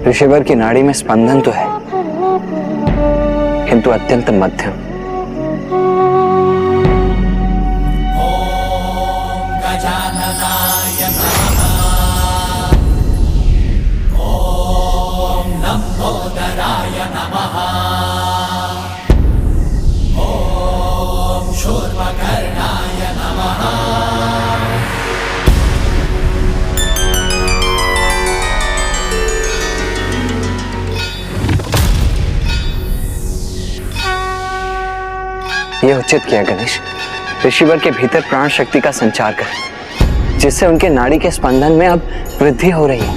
Speaker 2: ऋषिवर की नाड़ी में स्पंदन तो है, किंतु अत्यंत मध्यम। यह उचित किया गणेश। ऋषिवर के भीतर प्राण शक्ति का संचार कर, जिससे उनके नाड़ी के स्पंदन में अब वृद्धि हो रही है।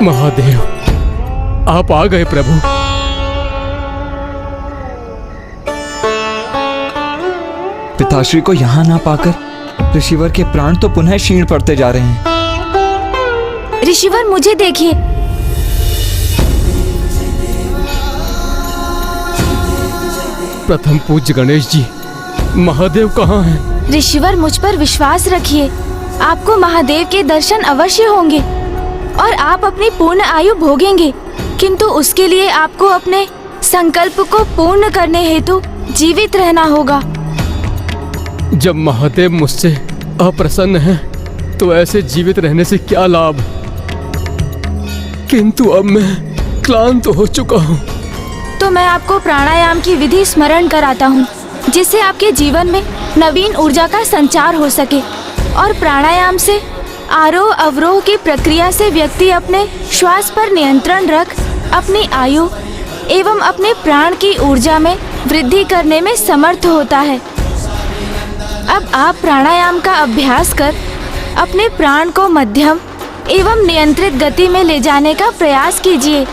Speaker 10: महादेव, आप आ गए प्रभु।
Speaker 14: पिताश्री को यहाँ ना पाकर ऋषिवर के प्राण तो पुनः क्षीण पड़ते जा रहे हैं।
Speaker 11: ऋषिवर, मुझे देखिए।
Speaker 10: प्रथम पूज्य गणेश जी, महादेव कहाँ हैं?
Speaker 11: ऋषिवर, मुझ पर विश्वास रखिए। आपको महादेव के दर्शन अवश्य होंगे और आप अपनी पूर्ण आयु भोगेंगे। किंतु उसके लिए आपको अपने संकल्प को पूर्ण करने हेतु जीवित रहना होगा।
Speaker 10: जब महादेव मुझसे अप्रसन्न हैं, तो ऐसे जीवित रहने से क्या लाभ? किंतु अब मैं क्लांत हो चुका हूँ।
Speaker 11: तो मैं आपको प्राणायाम की विधि स्मरण कराता हूँ, जिससे आपके जीवन में नवीन ऊर्जा का संचार हो सके। और प्राणायाम से आरोह अवरोह की प्रक्रिया से व्यक्ति अपने श्वास पर नियंत्रण रख अपनी आयु एवं अपने प्राण की ऊर्जा में वृद्धि करने में समर्थ होता है। अब आप प्राणायाम का अभ्यास कर अपने प्राण को मध्यम एवं नियंत्रित गति में ले जाने का प्रयास कीजिए।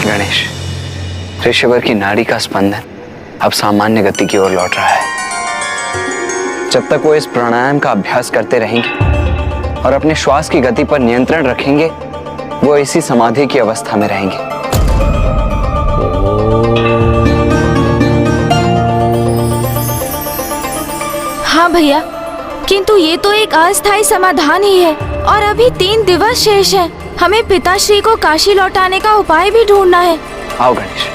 Speaker 2: गणेश, ऋषिवर की नाड़ी का स्पंदन अब सामान्य गति की ओर लौट रहा है। जब तक वो इस प्राणायाम का अभ्यास करते रहेंगे और अपने श्वास की गति पर नियंत्रण रखेंगे, वो इसी समाधि की अवस्था में रहेंगे।
Speaker 11: भैया, किंतु ये तो एक अस्थायी समाधान ही है और अभी 3 दिवस शेष है। हमें पिताश्री को काशी लौटाने का उपाय भी ढूंढना है।
Speaker 19: आओ गणेश,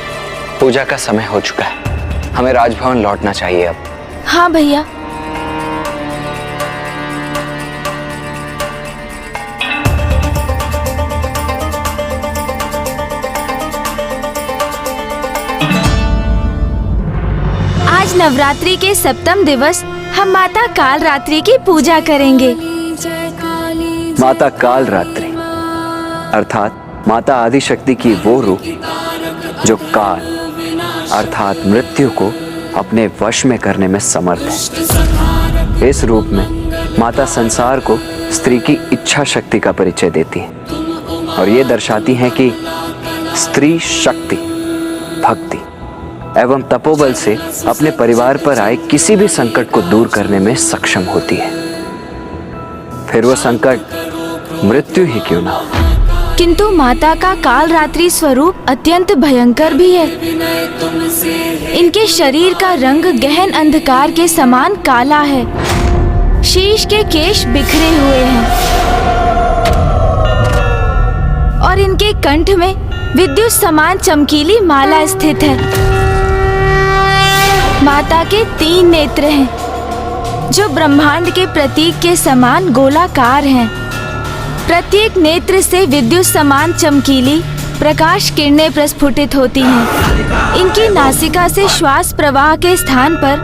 Speaker 19: पूजा का समय हो चुका है, हमें राजभवन लौटना चाहिए अब।
Speaker 11: हाँ भैया। आज नवरात्रि के सप्तम दिवस हम माता काल रात्रि की पूजा करेंगे।
Speaker 19: माता काल रात्रि अर्थात माता आदिशक्ति की वो रूप जो काल अर्थात मृत्यु को अपने वश में करने में समर्थ है। इस रूप में माता संसार को स्त्री की इच्छा शक्ति का परिचय देती है और ये दर्शाती हैं कि स्त्री शक्ति, भक्ति एवं तपोबल से अपने परिवार पर आए किसी भी संकट को दूर करने में सक्षम होती है, फिर वो संकट मृत्यु ही क्यों ना हो।
Speaker 11: किंतु माता का काल रात्रि स्वरूप अत्यंत भयंकर भी है। इनके शरीर का रंग गहन अंधकार के समान काला है। शीश के केश बिखरे हुए हैं और इनके कंठ में विद्युत समान चमकीली माला स्थित है। माता के 3 नेत्र हैं जो ब्रह्मांड के प्रतीक के समान गोलाकार हैं। प्रत्येक नेत्र से विद्युत समान चमकीली प्रकाश किरणें प्रस्फुटित होती हैं। इनकी नासिका से श्वास प्रवाह के स्थान पर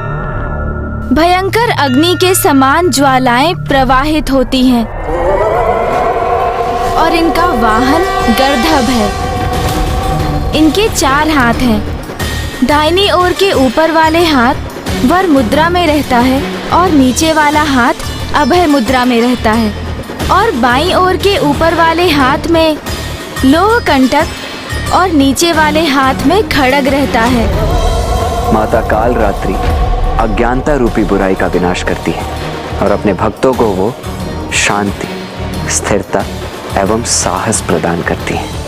Speaker 11: भयंकर अग्नि के समान ज्वालाएं प्रवाहित होती हैं और इनका वाहन गर्दभ है। इनके 4 हाथ हैं। दाहिनी ओर के ऊपर वाले हाथ वर मुद्रा में रहता है और नीचे वाला हाथ अभय मुद्रा में रहता है और बाईं ओर के ऊपर वाले हाथ में लोह कंटक और नीचे वाले हाथ में खड्ग रहता है।
Speaker 19: माता काल रात्रि अज्ञानता रूपी बुराई का विनाश करती है और अपने भक्तों को वो शांति, स्थिरता एवं साहस प्रदान करती है।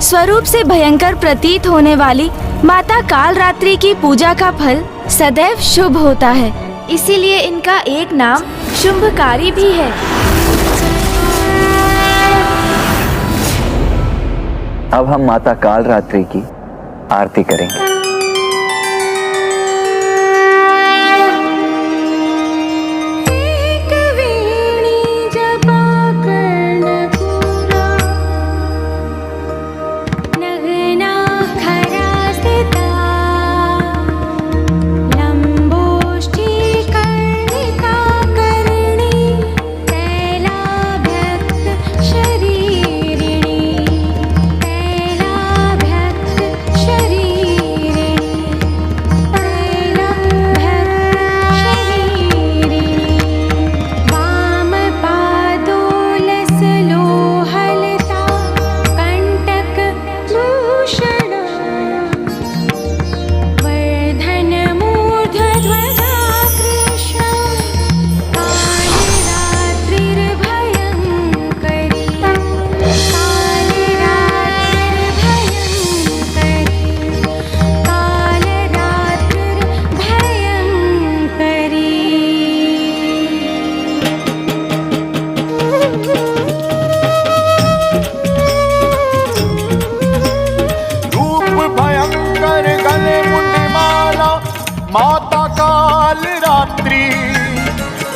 Speaker 11: स्वरूप से भयंकर प्रतीत होने वाली माता काल रात्रि की पूजा का फल सदैव शुभ होता है, इसीलिए इनका एक नाम शुंभकारी भी है।
Speaker 19: अब हम माता काल रात्रि की आरती करेंगे।
Speaker 12: माता काल रात्रि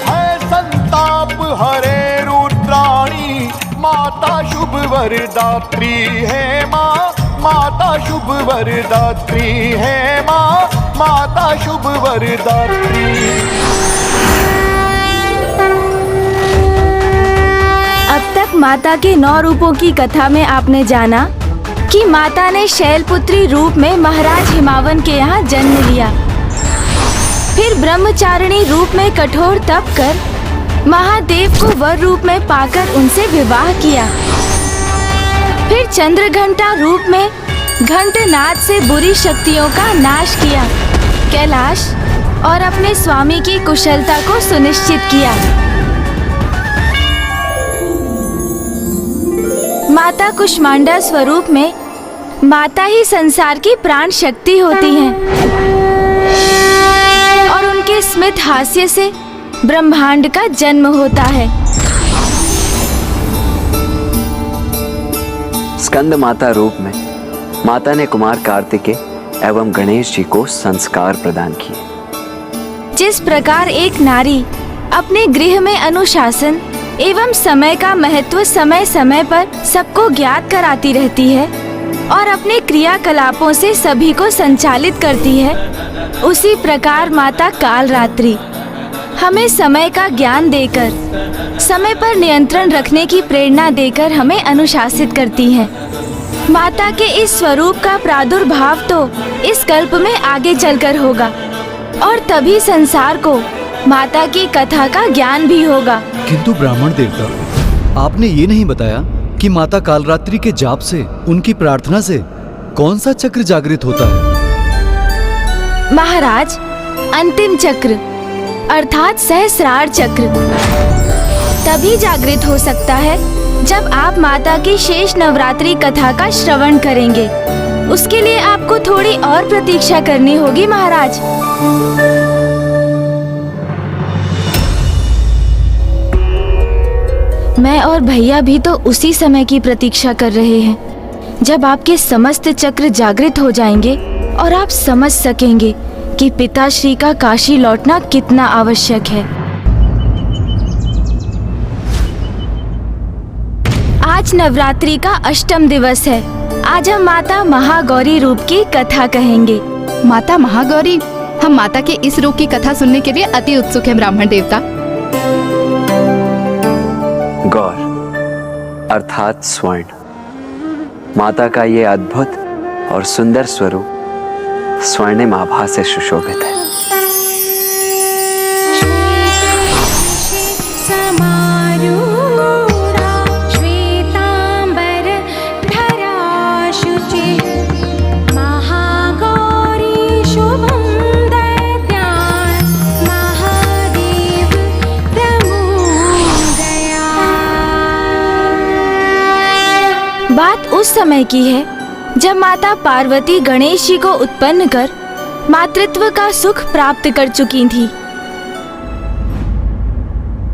Speaker 12: है संताप हरे रुद्राणी, माता शुभ वरदात्री है माँ, माता शुभ वरदात्री है माँ, माता शुभ वरदात्री।
Speaker 11: अब तक माता के 9 रूपों की कथा में आपने जाना कि माता ने शैलपुत्री रूप में महाराज हिमावन के यहाँ जन्म लिया, फिर ब्रह्मचारिणी रूप में कठोर तप कर महादेव को वर रूप में पाकर उनसे विवाह किया, फिर चंद्रघंटा रूप में घंटनाद से बुरी शक्तियों का नाश किया कैलाश और अपने स्वामी की कुशलता को सुनिश्चित किया। माता कुष्मांडा स्वरूप में माता ही संसार की प्राण शक्ति होती हैं। के स्मित हास्य से ब्रह्मांड का जन्म होता है।
Speaker 19: स्कंद माता रूप में माता ने कुमार कार्तिकेय एवं गणेश जी को संस्कार प्रदान किए।
Speaker 11: जिस प्रकार एक नारी अपने गृह में अनुशासन एवं समय का महत्व समय समय पर सबको ज्ञात कराती रहती है और अपने क्रियाकलापों से सभी को संचालित करती है, उसी प्रकार माता कालरात्रि हमें समय का ज्ञान देकर, समय पर नियंत्रण रखने की प्रेरणा देकर हमें अनुशासित करती है। माता के इस स्वरूप का प्रादुर्भाव तो इस कल्प में आगे चलकर होगा और तभी संसार को माता की कथा का ज्ञान भी होगा।
Speaker 17: किंतु ब्राह्मण देवता, आपने ये नहीं बताया कि माता कालरात्रि के जाप से, उनकी प्रार्थना से कौन सा चक्र जागृत होता है?
Speaker 11: महाराज, अंतिम चक्र अर्थात सहस्रार चक्र तभी जागृत हो सकता है जब आप माता की शेष नवरात्रि कथा का श्रवण करेंगे। उसके लिए आपको थोड़ी और प्रतीक्षा करनी होगी महाराज। मैं और भैया भी तो उसी समय की प्रतीक्षा कर रहे हैं जब आपके समस्त चक्र जागृत हो जाएंगे और आप समझ सकेंगे कि पिताश्री का काशी लौटना कितना आवश्यक है। आज नवरात्रि का अष्टम दिवस है। आज हम माता महागौरी रूप की कथा कहेंगे।
Speaker 1: माता महागौरी, हम माता के इस रूप की कथा सुनने के लिए अति उत्सुक हैं ब्राह्मण देवता।
Speaker 19: गौर अर्थात स्वर्ण, माता का ये अद्भुत और सुंदर स्वरूप स्वर्णिम आभा से सुशोभित है।
Speaker 11: बात उस समय की है जब माता पार्वती गणेश जी को उत्पन्न कर मातृत्व का सुख प्राप्त कर चुकी थी।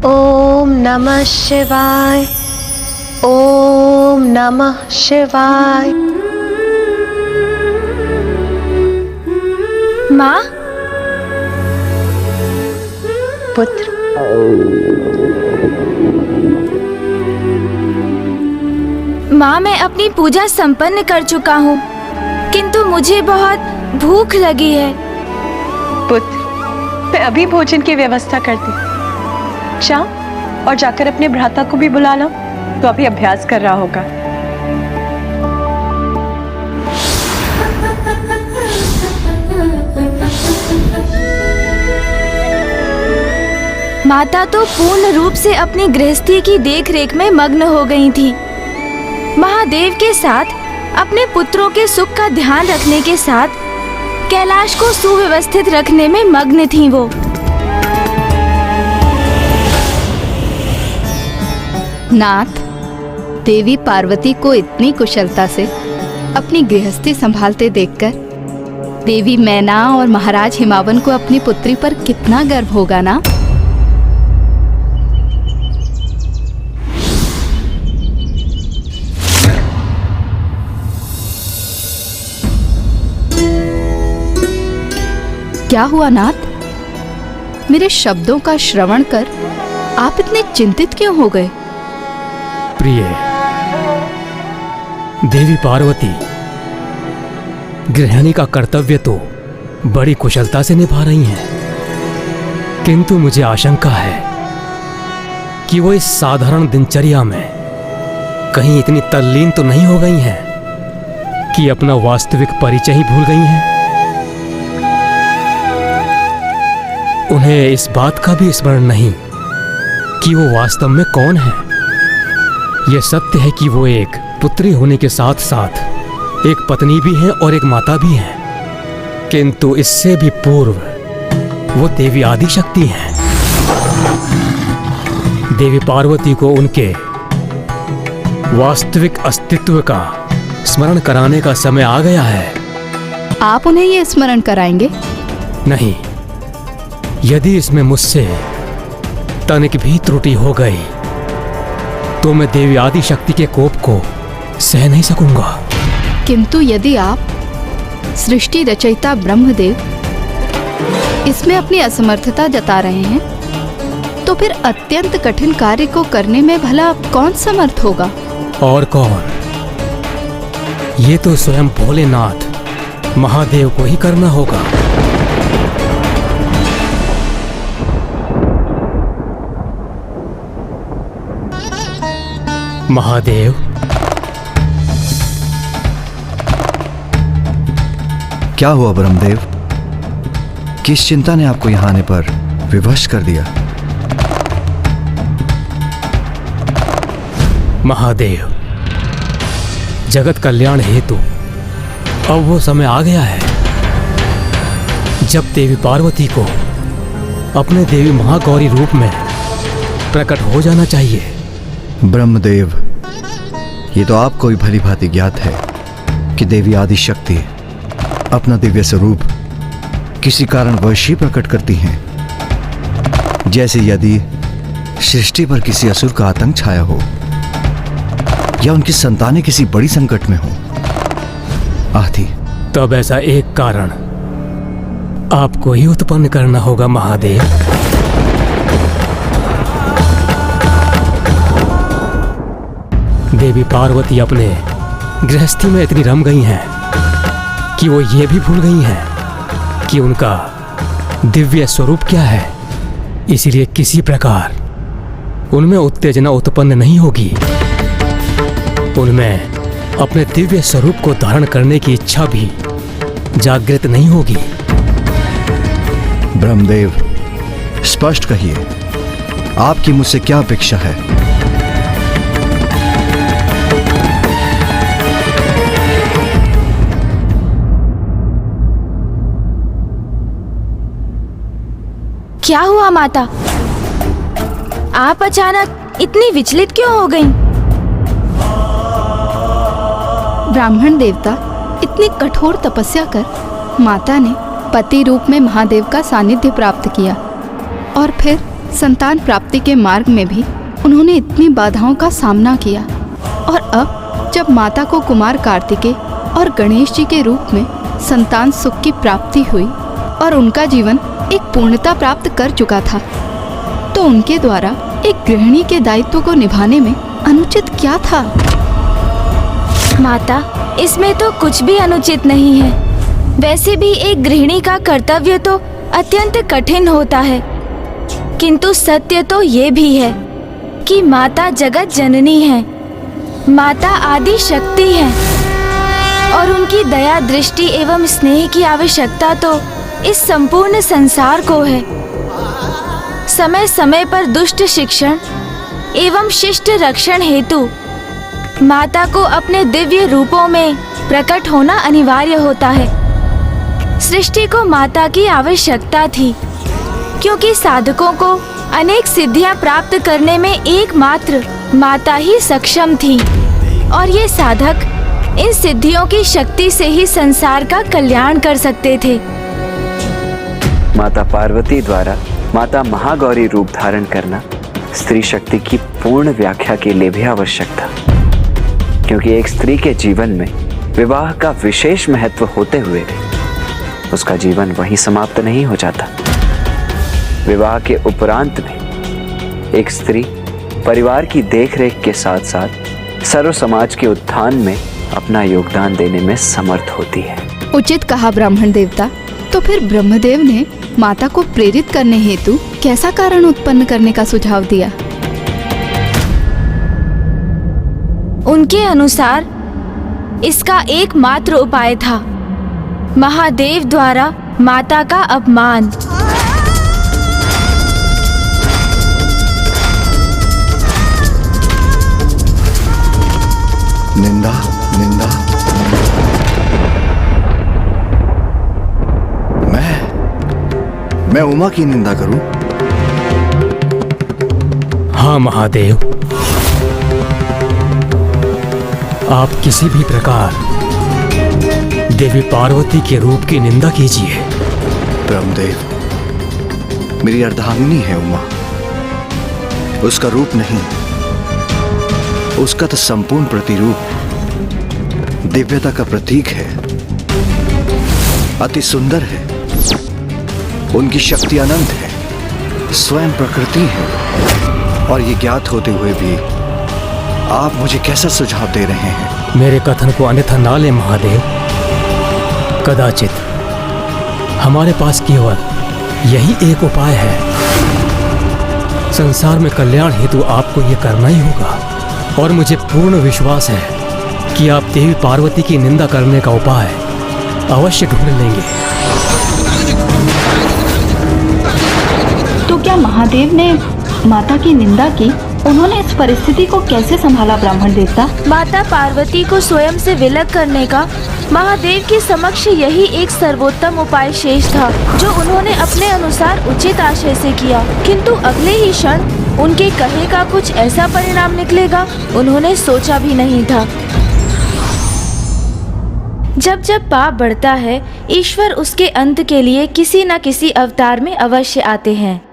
Speaker 8: ओम नमः शिवाय, ओम नमः शिवाय।
Speaker 11: माँ,
Speaker 8: पुत्र,
Speaker 11: माँ, मैं अपनी पूजा संपन्न कर चुका हूँ, किंतु मुझे बहुत भूख लगी है।
Speaker 8: पुत्र, मैं अभी भोजन की व्यवस्था करती। जाओ और जाकर अपने भ्राता को भी बुला लो, तो अभी अभ्यास कर रहा होगा।
Speaker 11: माता तो पूर्ण रूप से अपनी गृहस्थी की देखरेख में मग्न हो गई थी। महादेव के साथ अपने पुत्रों के सुख का ध्यान रखने के साथ कैलाश को सुव्यवस्थित रखने में मग्न थीं वो।
Speaker 1: नाथ, देवी पार्वती को इतनी कुशलता से अपनी गृहस्थी संभालते देखकर देवी मैना और महाराज हिमावन को अपनी पुत्री पर कितना गर्व होगा ना। क्या हुआ नाथ? मेरे शब्दों का श्रवण कर आप इतने चिंतित क्यों हो गए?
Speaker 10: प्रिय देवी पार्वती, गृहिणी का कर्तव्य तो बड़ी कुशलता से निभा रही हैं, किंतु मुझे आशंका है कि वो इस साधारण दिनचर्या में कहीं इतनी तल्लीन तो नहीं हो गई हैं कि अपना वास्तविक परिचय ही भूल गई हैं। उन्हें इस बात का भी स्मरण नहीं कि वो वास्तव में कौन है। यह सत्य है कि वो एक पुत्री होने के साथ साथ एक पत्नी भी है और एक माता भी है, किंतु इससे भी पूर्व वो देवी आदिशक्ति हैं। देवी पार्वती को उनके वास्तविक अस्तित्व का स्मरण कराने का समय आ गया है।
Speaker 1: आप उन्हें ये स्मरण कराएंगे?
Speaker 10: नहीं, यदि इसमें मुझसे तनिक भी त्रुटि हो गई तो मैं देवी आदि शक्ति के कोप को सह नहीं सकूंगा।
Speaker 1: किंतु यदि आप सृष्टि रचयिता ब्रह्मदेव इसमें अपनी असमर्थता जता रहे हैं तो फिर अत्यंत कठिन कार्य को करने में भला कौन समर्थ होगा?
Speaker 10: और कौन? ये तो स्वयं भोलेनाथ महादेव को ही करना होगा। महादेव,
Speaker 9: क्या हुआ ब्रह्मदेव? किस चिंता ने आपको यहां आने पर विवश कर दिया?
Speaker 10: महादेव, जगत कल्याण हेतु अब वो समय आ गया है जब देवी पार्वती को अपने देवी महागौरी रूप में प्रकट हो जाना चाहिए।
Speaker 9: ब्रह्मदेव, ये तो आपको भी भली भांति ज्ञात है कि देवी आदि शक्ति अपना दिव्य स्वरूप किसी कारणवश ही प्रकट करती हैं। जैसे यदि सृष्टि पर किसी असुर का आतंक छाया हो या उनकी संतानें किसी बड़ी संकट में हो आदि।
Speaker 10: तब ऐसा एक कारण आपको ही उत्पन्न करना होगा महादेव। देवी पार्वती अपने गृहस्थी में इतनी रम गई हैं कि वो ये भी भूल गई हैं कि उनका दिव्य स्वरूप क्या है। इसलिए किसी प्रकार उनमें उत्तेजना उत्पन्न नहीं होगी। उनमें अपने दिव्य स्वरूप को धारण करने की इच्छा भी जागृत नहीं होगी।
Speaker 9: ब्रह्मदेव, स्पष्ट कहिए, आपकी मुझसे क्या अपेक्षा है?
Speaker 11: क्या हुआ माता? आप अचानक इतनी विचलित क्यों हो गईं?
Speaker 1: ब्राह्मण देवता इतनी कठोर तपस्या कर माता ने पति रूप में महादेव का सानिध्य प्राप्त किया और फिर संतान प्राप्ति के मार्ग में भी उन्होंने इतनी बाधाओं का सामना किया। और अब जब माता को कुमार कार्तिकेय और गणेश जी के रूप में संतान सुख की प्राप्ति हुई और उनका जीवन एक पूर्णता प्राप्त कर चुका था, तो उनके द्वारा एक गृहिणी के दायित्व को निभाने में अनुचित क्या था?
Speaker 11: माता, इसमें तो कुछ भी अनुचित नहीं है। वैसे भी एक गृहिणी का कर्तव्य तो अत्यंत कठिन होता है, किंतु सत्य तो ये भी है कि माता जगत जननी है, माता आदि शक्ति है और उनकी दया दृष्टि एवं स्नेह की आवश्यकता तो इस संपूर्ण संसार को है। समय समय पर दुष्ट शिक्षण एवं शिष्ट रक्षण हेतु माता को अपने दिव्य रूपों में प्रकट होना अनिवार्य होता है। सृष्टि को माता की आवश्यकता थी, क्योंकि साधकों को अनेक सिद्धियां प्राप्त करने में एकमात्र माता ही सक्षम थी और ये साधक इन सिद्धियों की शक्ति से ही संसार का कल्याण कर सकते थे।
Speaker 19: माता पार्वती द्वारा माता महागौरी रूप धारण करना स्त्री शक्ति की पूर्ण व्याख्या के लिए भी आवश्यक था, क्योंकि एक स्त्री के जीवन में विवाह का विशेष महत्व होते हुए भी उसका जीवन वहीं समाप्त नहीं हो जाता। विवाह के उपरांत में एक स्त्री परिवार की देखरेख के साथ साथ सर्व समाज के उत्थान में अपना योगदान देने में समर्थ होती है।
Speaker 1: उचित कहा ब्राह्मण देवता। तो फिर ब्रह्मदेव ने माता को प्रेरित करने हेतु कैसा कारण उत्पन्न करने का सुझाव दिया?
Speaker 11: उनके अनुसार इसका एकमात्र उपाय था महादेव द्वारा माता का अपमान।
Speaker 9: निंदा, निंदा, मैं उमा की निंदा करूं?
Speaker 10: हाँ महादेव, आप किसी भी प्रकार देवी पार्वती के रूप की निंदा कीजिए।
Speaker 9: ब्रह्मदेव, मेरी अर्धांगिनी है उमा। उसका रूप नहीं, उसका तो संपूर्ण प्रतिरूप दिव्यता का प्रतीक है। अति सुंदर है, उनकी शक्ति अनंत है, स्वयं प्रकृति है। और ये ज्ञात होते हुए भी आप मुझे कैसा सुझाव दे रहे हैं?
Speaker 10: मेरे कथन को अन्यथा ना ले महादेव। कदाचित हमारे पास केवल यही एक उपाय है। संसार में कल्याण हेतु आपको ये करना ही होगा। और मुझे पूर्ण विश्वास है कि आप देवी पार्वती की निंदा करने का उपाय अवश्य ढूंढ लेंगे।
Speaker 1: तो क्या महादेव ने माता की निंदा की? उन्होंने इस परिस्थिति को कैसे संभाला ब्राह्मण देवता?
Speaker 11: माता पार्वती को स्वयं से विलग करने का महादेव के समक्ष यही एक सर्वोत्तम उपाय शेष था, जो उन्होंने अपने अनुसार उचित आशय से किया। किंतु अगले ही क्षण उनके कहे का कुछ ऐसा परिणाम निकलेगा, उन्होंने सोचा भी नहीं था। जब जब पाप बढ़ता है, ईश्वर उसके अंत के लिए किसी न किसी अवतार में अवश्य आते हैं।